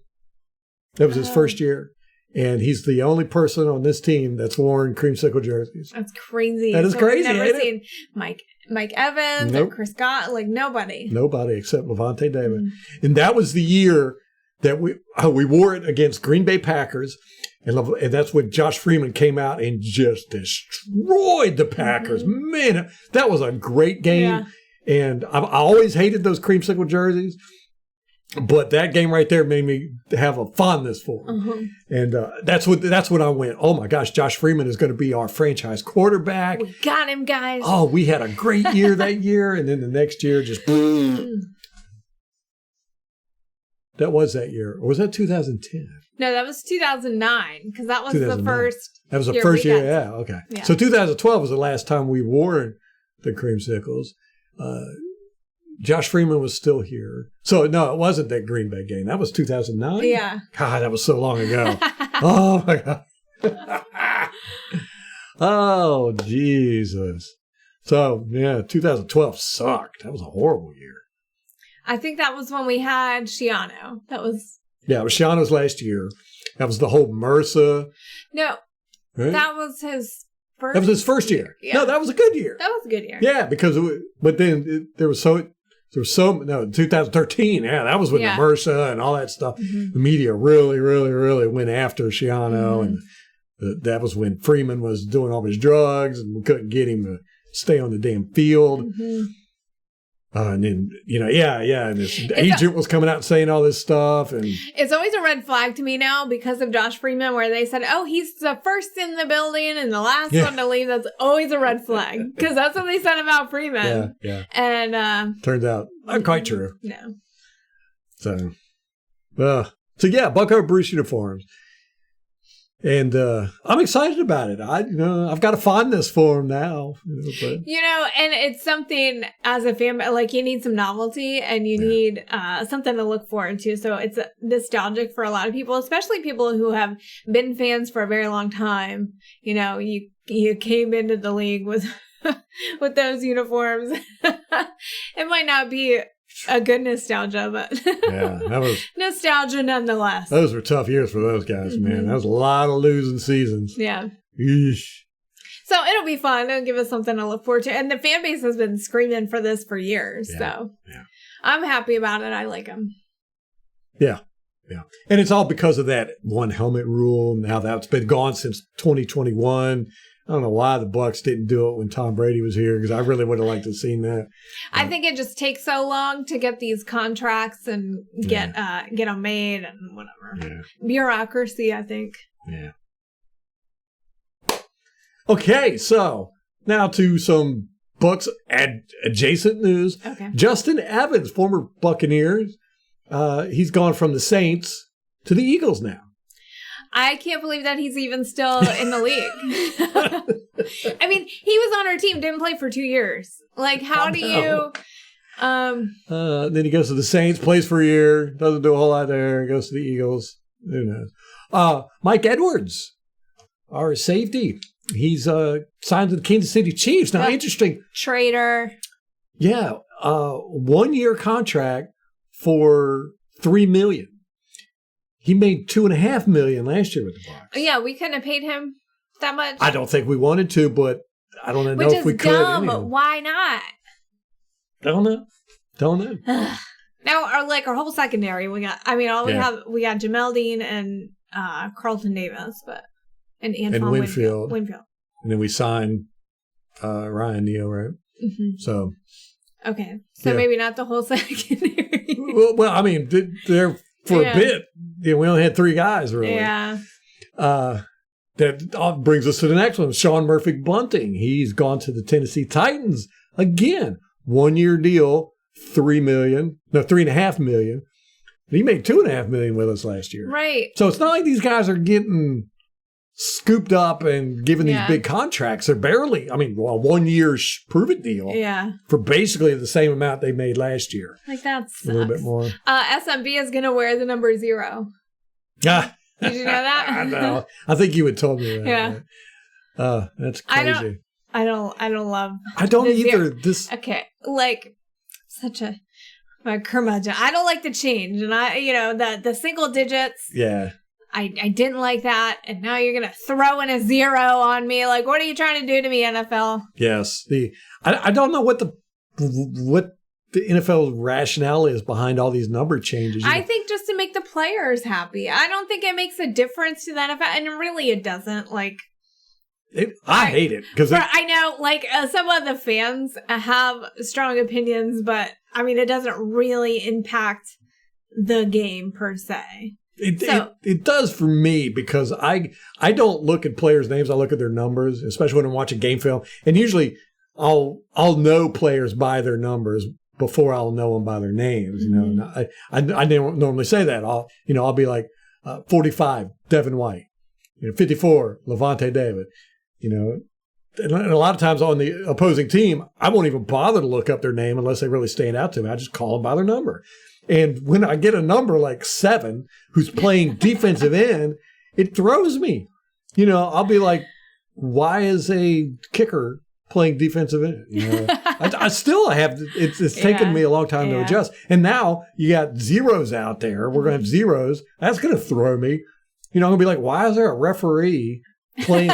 That was his first year. And he's the only person on this team that's worn creamsicle jerseys. That's crazy. That is crazy. I've never seen Mike Evans or Chris Scott. Like, nobody. Nobody except Levante David. Mm-hmm. And that was the year that we wore it against Green Bay Packers. And that's when Josh Freeman came out and just destroyed the Packers. Mm-hmm. Man, that was a great game. Yeah. And I always hated those creamsicle jerseys. But that game right there made me have a fondness for him. And that's what I went, oh my gosh, Josh Freeman is going to be our franchise quarterback. We got him, guys. Oh, we had a great year that year. And then the next year just... That was that year. Or was that 2010? No, that was 2009 because that was the first. That was the first year. Yeah, okay. Yeah. So 2012 was the last time we wore the creamsicles. Josh Freeman was still here. So no, it wasn't that Green Bay game. That was 2009. Yeah. God, that was so long ago. Oh my God. Oh Jesus. So yeah, 2012 sucked. That was a horrible year. I think that was when we had Shiano. It was Shiano's last year. That was the whole MRSA. No, right? That was his first. That was his first year. Yeah. No, that was a good year. That was a good year. Yeah, because but then there was 2013. Yeah, that was when the MRSA and all that stuff. Mm-hmm. The media really, really, really went after Shiano, and that was when Freeman was doing all his drugs, and we couldn't get him to stay on the damn field. Mm-hmm. And then, and this agent was coming out and saying all this stuff. And it's always a red flag to me now because of Josh Freeman, where they said, oh, he's the first in the building and the last one to leave. That's always a red flag because that's what they said about Freeman. Yeah. And turns out not quite true. No. So Bucko Bruce uniforms. And I'm excited about it. I've got a fondness for him now. And it's something as a fan, like you need some novelty and you need something to look forward to. So it's nostalgic for a lot of people, especially people who have been fans for a very long time. You came into the league with with those uniforms. It might not be a good nostalgia, but that was nostalgia nonetheless. Those were tough years for those guys, man. That was a lot of losing seasons. Yeah. Eesh. So it'll be fun. It'll give us something to look forward to. And the fan base has been screaming for this for years. So I'm happy about it. I like them. Yeah. Yeah. And it's all because of that one helmet rule. Now that's been gone since 2021. I don't know why the Bucs didn't do it when Tom Brady was here, because I really would have liked to have seen that. I think it just takes so long to get these contracts and get them made and whatever. Yeah. Bureaucracy, I think. Yeah. Okay, so now to some Bucs adjacent news. Okay. Justin Evans, former Buccaneers, he's gone from the Saints to the Eagles now. I can't believe that he's even still in the league. I mean, he was on our team, didn't play for 2 years. Like, how do you... then he goes to the Saints, plays for a year, doesn't do a whole lot there, goes to the Eagles. Who knows? Mike Edwards, our safety, he's signed to the Kansas City Chiefs. Now, interesting. Traitor. Yeah, 1 year contract for $3 million. He made $2.5 million last year with the Bucs. Yeah, we couldn't have paid him that much. I don't think we wanted to, but I don't know if we could. Which is dumb. Anyway. Why not? Don't know. Now, our whole secondary, we got Jamel Dean and Carlton Davis, and Antoine Winfield. Winfield. And then we signed Ryan Neal, right? Mm-hmm. So. Okay, so maybe not the whole secondary. well, I mean, they're. For a bit, we only had 3 guys, really. Yeah. That brings us to the next one. Sean Murphy-Bunting. He's gone to the Tennessee Titans. Again, 1 year deal, $3.5 million. He made $2.5 million with us last year. Right. So it's not like these guys are getting scooped up and given these big contracts. They're barely, a 1 year prove-it deal. Yeah. For basically the same amount they made last year. Like that's a little bit more. SMB is going to wear the number 0. Ah. Did you know that? I know. I think you had told me that. Yeah. Right? That's crazy. I don't love. I don't either. This. Okay. Like such a curmudgeon. I don't like the change, and the single digits. Yeah. I didn't like that, and now you're going to throw in a 0 on me. Like, what are you trying to do to me, NFL? Yes. I don't know what the NFL rationale is behind all these number changes. I think just to make the players happy. I don't think it makes a difference to the NFL, and really it doesn't. Like, I hate it. I know, like, some of the fans have strong opinions, but, it doesn't really impact the game per se. It does for me because I don't look at players' names. I look at their numbers, especially when I'm watching game film. And usually I'll know players by their numbers before I'll know them by their names. You know, and I don't normally say that. I'll be like 45, Devin White. 54, Levante David. And a lot of times on the opposing team, I won't even bother to look up their name unless they really stand out to me. I just call them by their number. And when I get a number like 7 who's playing defensive end, it throws me. I'll be like, why is a kicker playing defensive end? I still have, it's taken me a long time to adjust. And now you got zeros out there. We're going to have zeros. That's going to throw me. I'm going to be like, why is there a referee playing,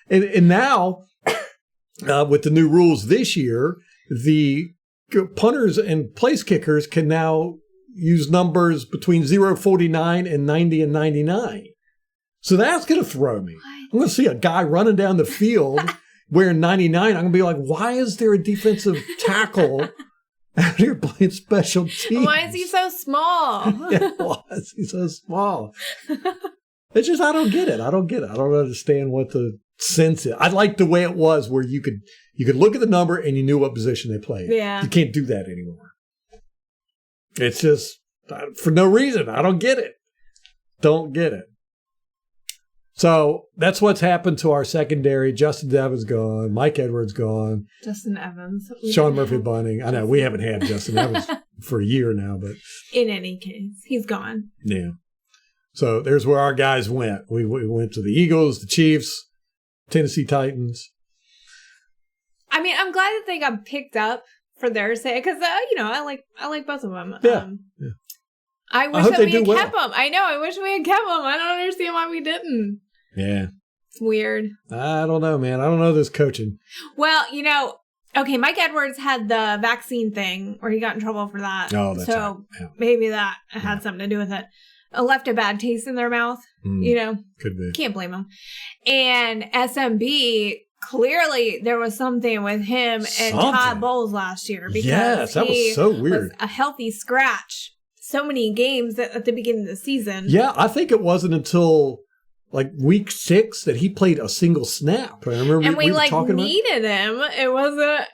and now with the new rules this year, the punters and place kickers can now use numbers between 049 and 90 and 99. So that's going to throw me. I'm going to see a guy running down the field wearing 99. I'm going to be like, why is there a defensive tackle out here playing special teams? Why is he so small? Why is he so small? It's just, I don't get it. I don't understand what the sense is. I like the way it was where you could look at the number and you knew what position they played. Yeah. You can't do that anymore. It's just, for no reason. I don't get it. Don't get it. So that's what's happened to our secondary. Justin Evans gone. Mike Edwards gone. Justin Evans. Sean Murphy-Bunting. I know we haven't had Justin Evans for a year now, but in any case, he's gone. Yeah. So there's where our guys went. We went to the Eagles, the Chiefs, Tennessee Titans. I mean, I'm glad that they got picked up for their sake because I like both of them. Yeah. I wish that we had kept them. I know. I wish we had kept them. I don't understand why we didn't. Yeah. It's weird. I don't know, man. I don't know this coaching. Well, okay, Mike Edwards had the vaccine thing where he got in trouble for that. Oh, that's right. Yeah. Maybe that had something to do with it. It left a bad taste in their mouth. Could be. Can't blame them. And SMB, clearly there was something with him and Todd Bowles last year because that was so weird. Was a healthy scratch so many games at the beginning of the season. Yeah, I think it wasn't until like week 6 that he played a single snap. I remember we were talking needed him. It wasn't,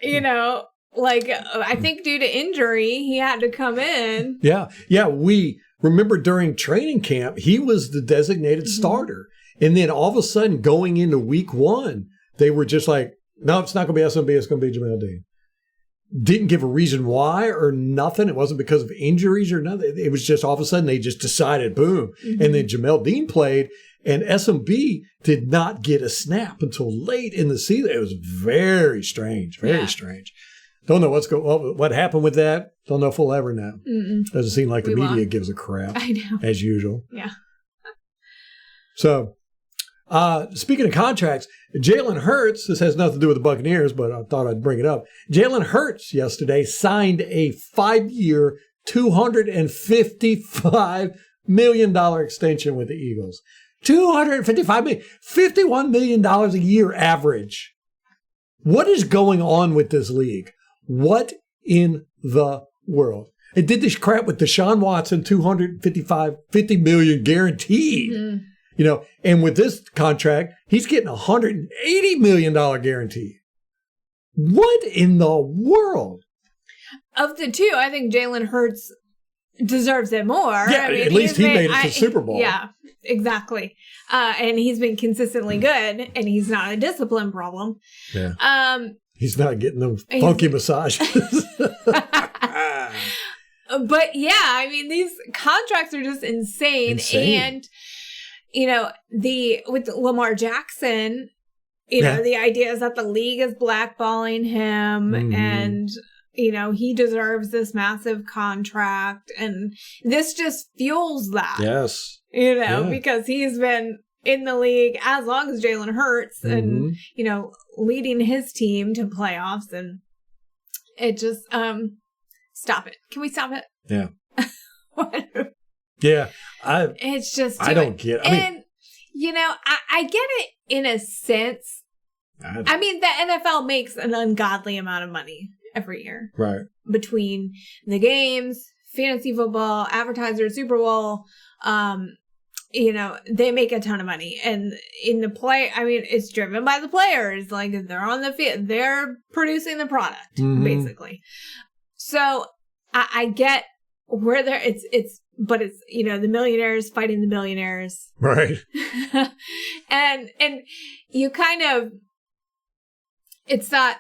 I think due to injury, he had to come in. Yeah. Yeah. We remember during training camp, he was the designated starter. And then all of a sudden going into week 1, they were just like, no, it's not going to be SMB. It's going to be Jamel Dean. Didn't give a reason why or nothing. It wasn't because of injuries or nothing. It was just all of a sudden they just decided, boom. And then Jamel Dean played and SMB did not get a snap until late in the season. It was very strange, very strange. Don't know what happened with that. Don't know if we'll ever know. Doesn't seem like the media gives a crap. I know. As usual. Yeah. So, speaking of contracts, Jalen Hurts, this has nothing to do with the Buccaneers, but I thought I'd bring it up. Jalen Hurts yesterday signed a 5-year, $255 million extension with the Eagles. $255 million, $51 million a year average. What is going on with this league? What in the world? It did this crap with Deshaun Watson, $50 million guaranteed. And with this contract, he's getting a $180 million guarantee. What in the world? Of the two, I think Jalen Hurts deserves it more. Yeah, at least he made it to the Super Bowl. Yeah, exactly. And he's been consistently good, and he's not a discipline problem. Yeah. He's not getting those funky massages. But yeah, I mean, these contracts are just insane. And with Lamar Jackson, the idea is that the league is blackballing him and, he deserves this massive contract. And this just fuels that. Yes. Because he's been in the league as long as Jalen Hurts and, leading his team to playoffs. And it just, stop it. Can we stop it? Yeah. Yeah. I don't get it. I get it in a sense. I mean, the NFL makes an ungodly amount of money every year. Right. Between the games, fantasy football, advertisers, Super Bowl, they make a ton of money. And in the it's driven by the players. Like, they're on the field, they're producing the product, basically. So I get where but it's, the millionaires fighting the billionaires. Right. and you kind of, it's that,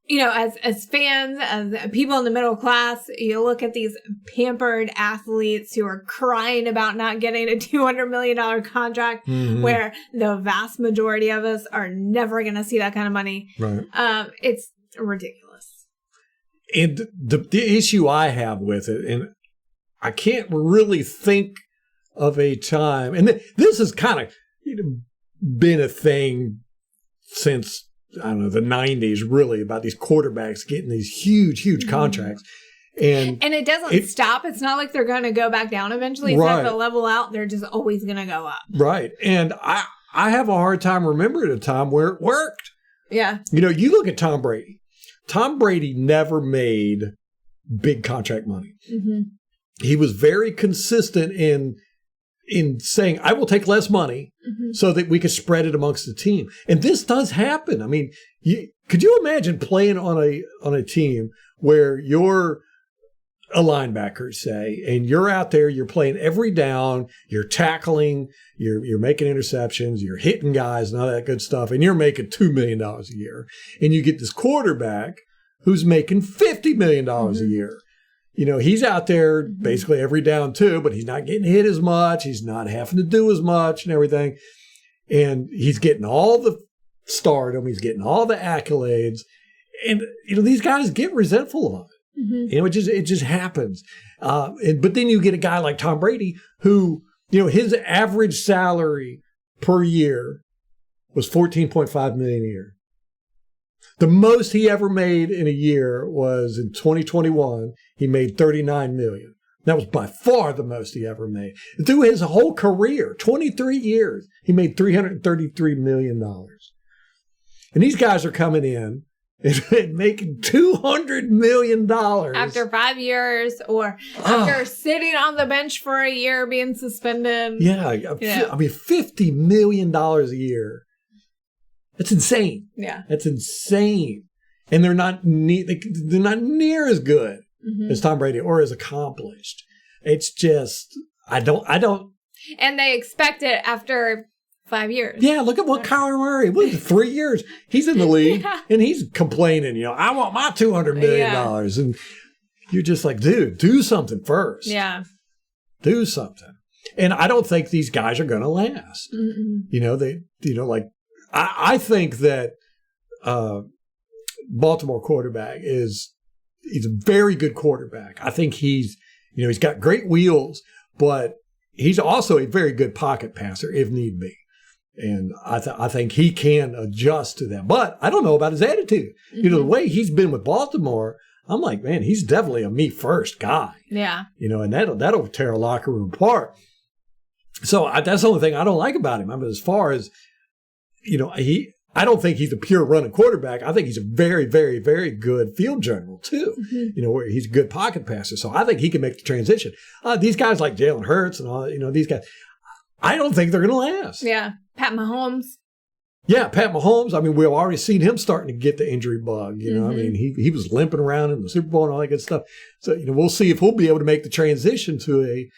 as fans, as people in the middle class, you look at these pampered athletes who are crying about not getting a $200 million contract, where the vast majority of us are never going to see that kind of money. Right. It's ridiculous. And the issue I have with it, and I can't really think of a time, and this has kind of been a thing since, I don't know, the 90s, really, about these quarterbacks getting these huge contracts. And it doesn't stop. It's not like they're going to go back down eventually. It's not going to level out. They're just always going to go up. Right. And I have a hard time remembering a time where it worked. Yeah. You look at Tom Brady. Tom Brady never made big contract money. Mm-hmm. He was very consistent in saying, I will take less money so that we can spread it amongst the team. And this does happen. I mean, could you imagine playing on a team where you're a linebacker, say, and you're out there, you're playing every down, you're tackling, you're making interceptions, you're hitting guys and all that good stuff, and you're making $2 million a year. And you get this quarterback who's making $50 million a year. He's out there basically every down too, but he's not getting hit as much. He's not having to do as much and everything. And he's getting all the stardom. He's getting all the accolades. And, these guys get resentful of it. It just happens. But then you get a guy like Tom Brady who, his average salary per year was $14.5 million a year. The most he ever made in a year was in 2021. He made $39 million. That was by far the most he ever made. Through his whole career, 23 years, he made $333 million. And these guys are coming in and making $200 million. After 5 years, or after sitting on the bench for a year, being suspended. Yeah. I mean, $50 million a year. That's insane. Yeah. That's insane. And they're not near as good as Tom Brady or as accomplished. It's just, I don't. And they expect it after 5 years. Yeah, look at what Kyler Murray, 3 years, he's in the league and he's complaining, I want my $200 million. And you're just like, dude, do something first. Yeah. Do something. And I don't think these guys are going to last. I think that Baltimore quarterback he's a very good quarterback. I think he's got great wheels, but he's also a very good pocket passer if need be. And I think he can adjust to that. But I don't know about his attitude. The way he's been with Baltimore, I'm like, man, he's definitely a me first guy. Yeah. And that'll tear a locker room apart. So that's the only thing I don't like about him. I mean, as far as, I don't think he's a pure running quarterback. I think he's a very, very, very good field general too. Where he's a good pocket passer. So I think he can make the transition. These guys like Jalen Hurts and all, these guys, I don't think they're going to last. Yeah. Pat Mahomes. Yeah, Pat Mahomes. I mean, we've already seen him starting to get the injury bug. I mean, he was limping around in the Super Bowl and all that good stuff. So, we'll see if he'll be able to make the transition to a,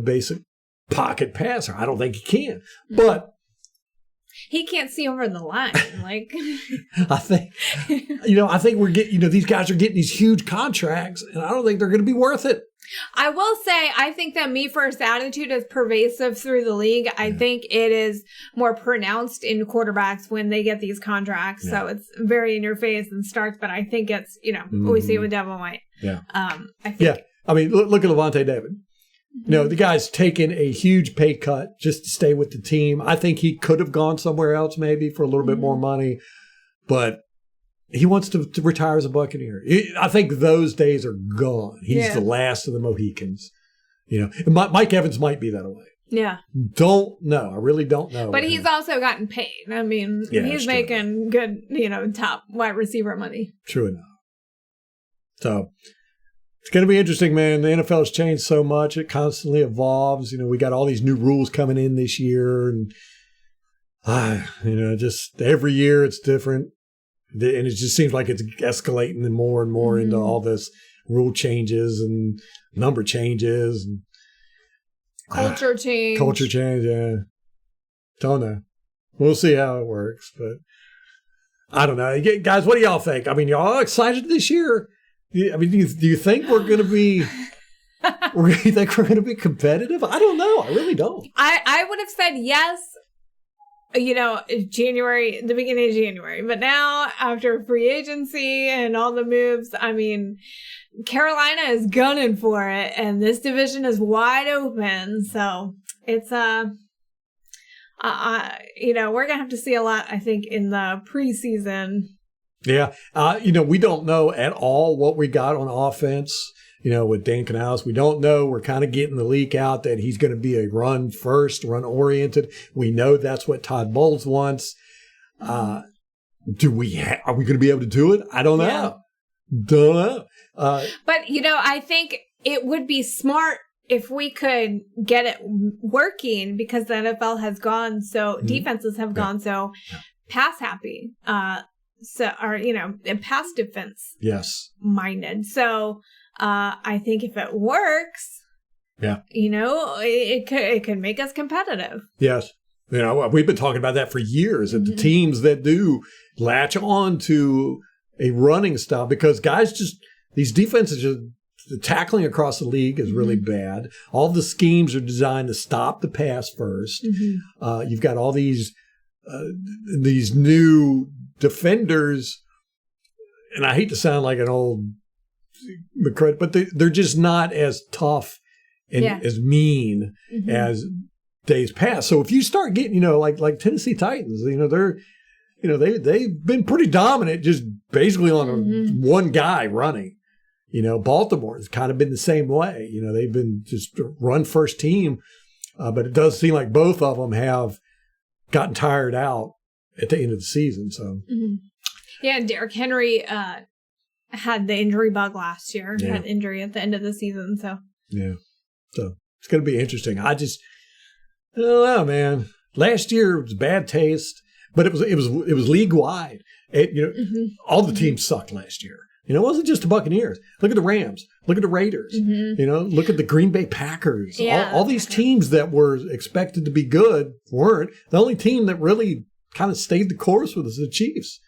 basic pocket passer. I don't think he can. But he can't see over the line. Like, I think we're getting, these guys are getting these huge contracts, and I don't think they're going to be worth it. I will say, I think that me first attitude is pervasive through the league. I think it is more pronounced in quarterbacks when they get these contracts. So it's very in your face and starts, but I think it's, we see it with Devin White. Yeah. I think. I mean, look at Levante David. The guy's taken a huge pay cut just to stay with the team. I think he could have gone somewhere else maybe for a little bit more money, but he wants to retire as a Buccaneer. I think those days are gone. He's the last of the Mohicans. Mike Evans might be that way. Yeah. Don't know. I really don't know. But he's also gotten paid. I mean, he's making good, top wide receiver money. True enough. So, It's going to be interesting, man. The NFL has changed so much. It constantly evolves. We got all these new rules coming in this year. And, just every year it's different. And it just seems like it's escalating more and more into all this rule changes and number changes. And, culture change. Culture change, yeah. Don't know. We'll see how it works. But I don't know. Guys, what do y'all think? I mean, y'all excited this year? Do you think we're going to be? You think we're going to be competitive? I don't know. I really don't. I would have said yes. January, the beginning of January, but now after free agency and all the moves, I mean, Carolina is gunning for it, and this division is wide open. So it's we're gonna have to see a lot, I think, in the preseason. Yeah. We don't know at all what we got on offense, with Dan Canales. We don't know. We're kind of getting the leak out that he's going to be a run oriented. We know that's what Todd Bowles wants. Are we going to be able to do it? I don't know. Yeah. Don't know. But, I think it would be smart if we could get it working, because the NFL has gone so, defenses have gone so pass happy. Pass defense minded. So I think if it works, it could make us competitive. Yes. We've been talking about that for years, and the teams that do latch on to a running style, because these defenses, the tackling across the league is really bad. All the schemes are designed to stop the pass first. You've got all these new defenders, and I hate to sound like an old McCray, but they're just not as tough and as mean as days past. So if you start getting, like Tennessee Titans, they've been pretty dominant, just basically on one guy running. Baltimore has kind of been the same way. They've been just a run first team, but it does seem like both of them have gotten tired out at the end of the season. So, yeah, Derrick Henry had the injury bug last year. Yeah. Had injury at the end of the season. So so it's going to be interesting. I don't know, man. Last year was bad taste, but it was league wide. All the teams sucked last year. It wasn't just the Buccaneers. Look at the Rams. Look at the Raiders. Look at the Green Bay Packers. Yeah, all these teams that were expected to be good weren't. The only team that really kind of stayed the course with us the Chiefs.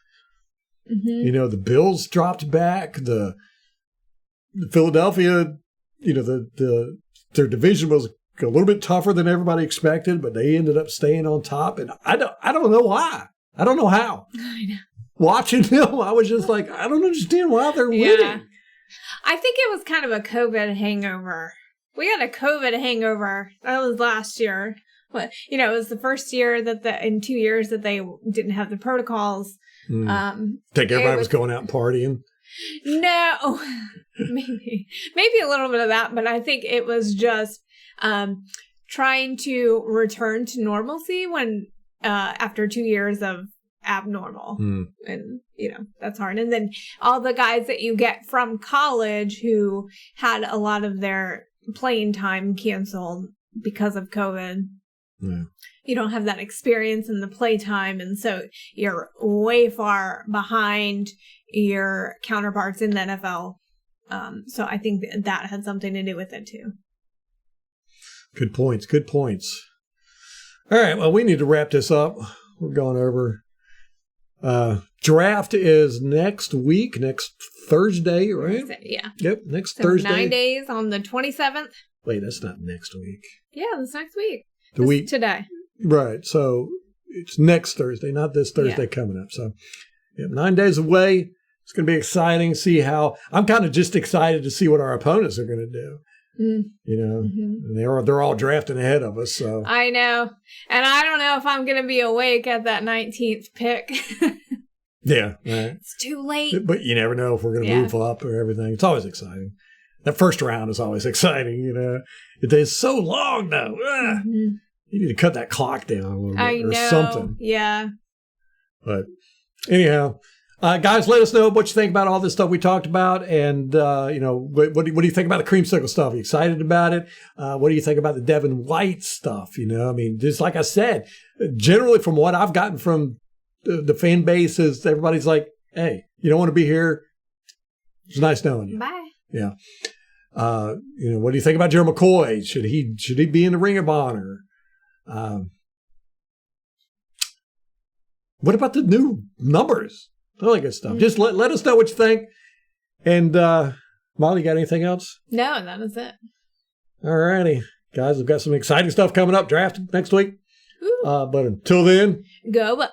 The Bills dropped back. The Philadelphia, their division was a little bit tougher than everybody expected, but they ended up staying on top. And I don't know why. I don't know how. I know. Watching them, I was just like, I don't understand why they're winning. I think it was kind of a COVID hangover. We had a COVID hangover. That was last year. But, it was the first year in 2 years that they didn't have the protocols. Think everybody was going out and partying? No, maybe a little bit of that, but I think it was just trying to return to normalcy when after 2 years of abnormal. And that's hard. And then all the guys that you get from college who had a lot of their playing time canceled because of COVID. You don't have that experience in the play time, and so you're way far behind your counterparts in the NFL. So I think that had something to do with it too. Good points. All right, well, we need to wrap this up. We're going over. Draft is next week, next Thursday, right? Yeah. Yep, next Thursday. 9 days on the 27th. Wait, that's not next week. Yeah, that's next week. The week today. Right. So it's next Thursday, not this Thursday coming up. So 9 days away. It's going to be exciting. See how I'm kind of just excited to see what our opponents are going to do. And they're all drafting ahead of us. So I know, and I don't know if I'm going to be awake at that 19th pick. Yeah, right. It's too late. But you never know if we're going to move up or everything. It's always exciting. That first round is always exciting. It is so long though. You need to cut that clock down a little bit or something. Yeah. But anyhow, Guys, let us know what you think about all this stuff we talked about. And, what do you think about the creamsicle stuff? Are you excited about it? What do you think about the Devin White stuff? I mean, just like I said, generally from what I've gotten from the fan base is everybody's like, hey, you don't want to be here. It's nice knowing you. Bye. Yeah. What do you think about Gerald McCoy? Should he be in the Ring of Honor? What about the new numbers? All that good stuff. Just let us know what you think. And Molly, you got anything else? No, that is it. All righty. Guys, we've got some exciting stuff coming up. Draft next week. But until then, Go Bucs.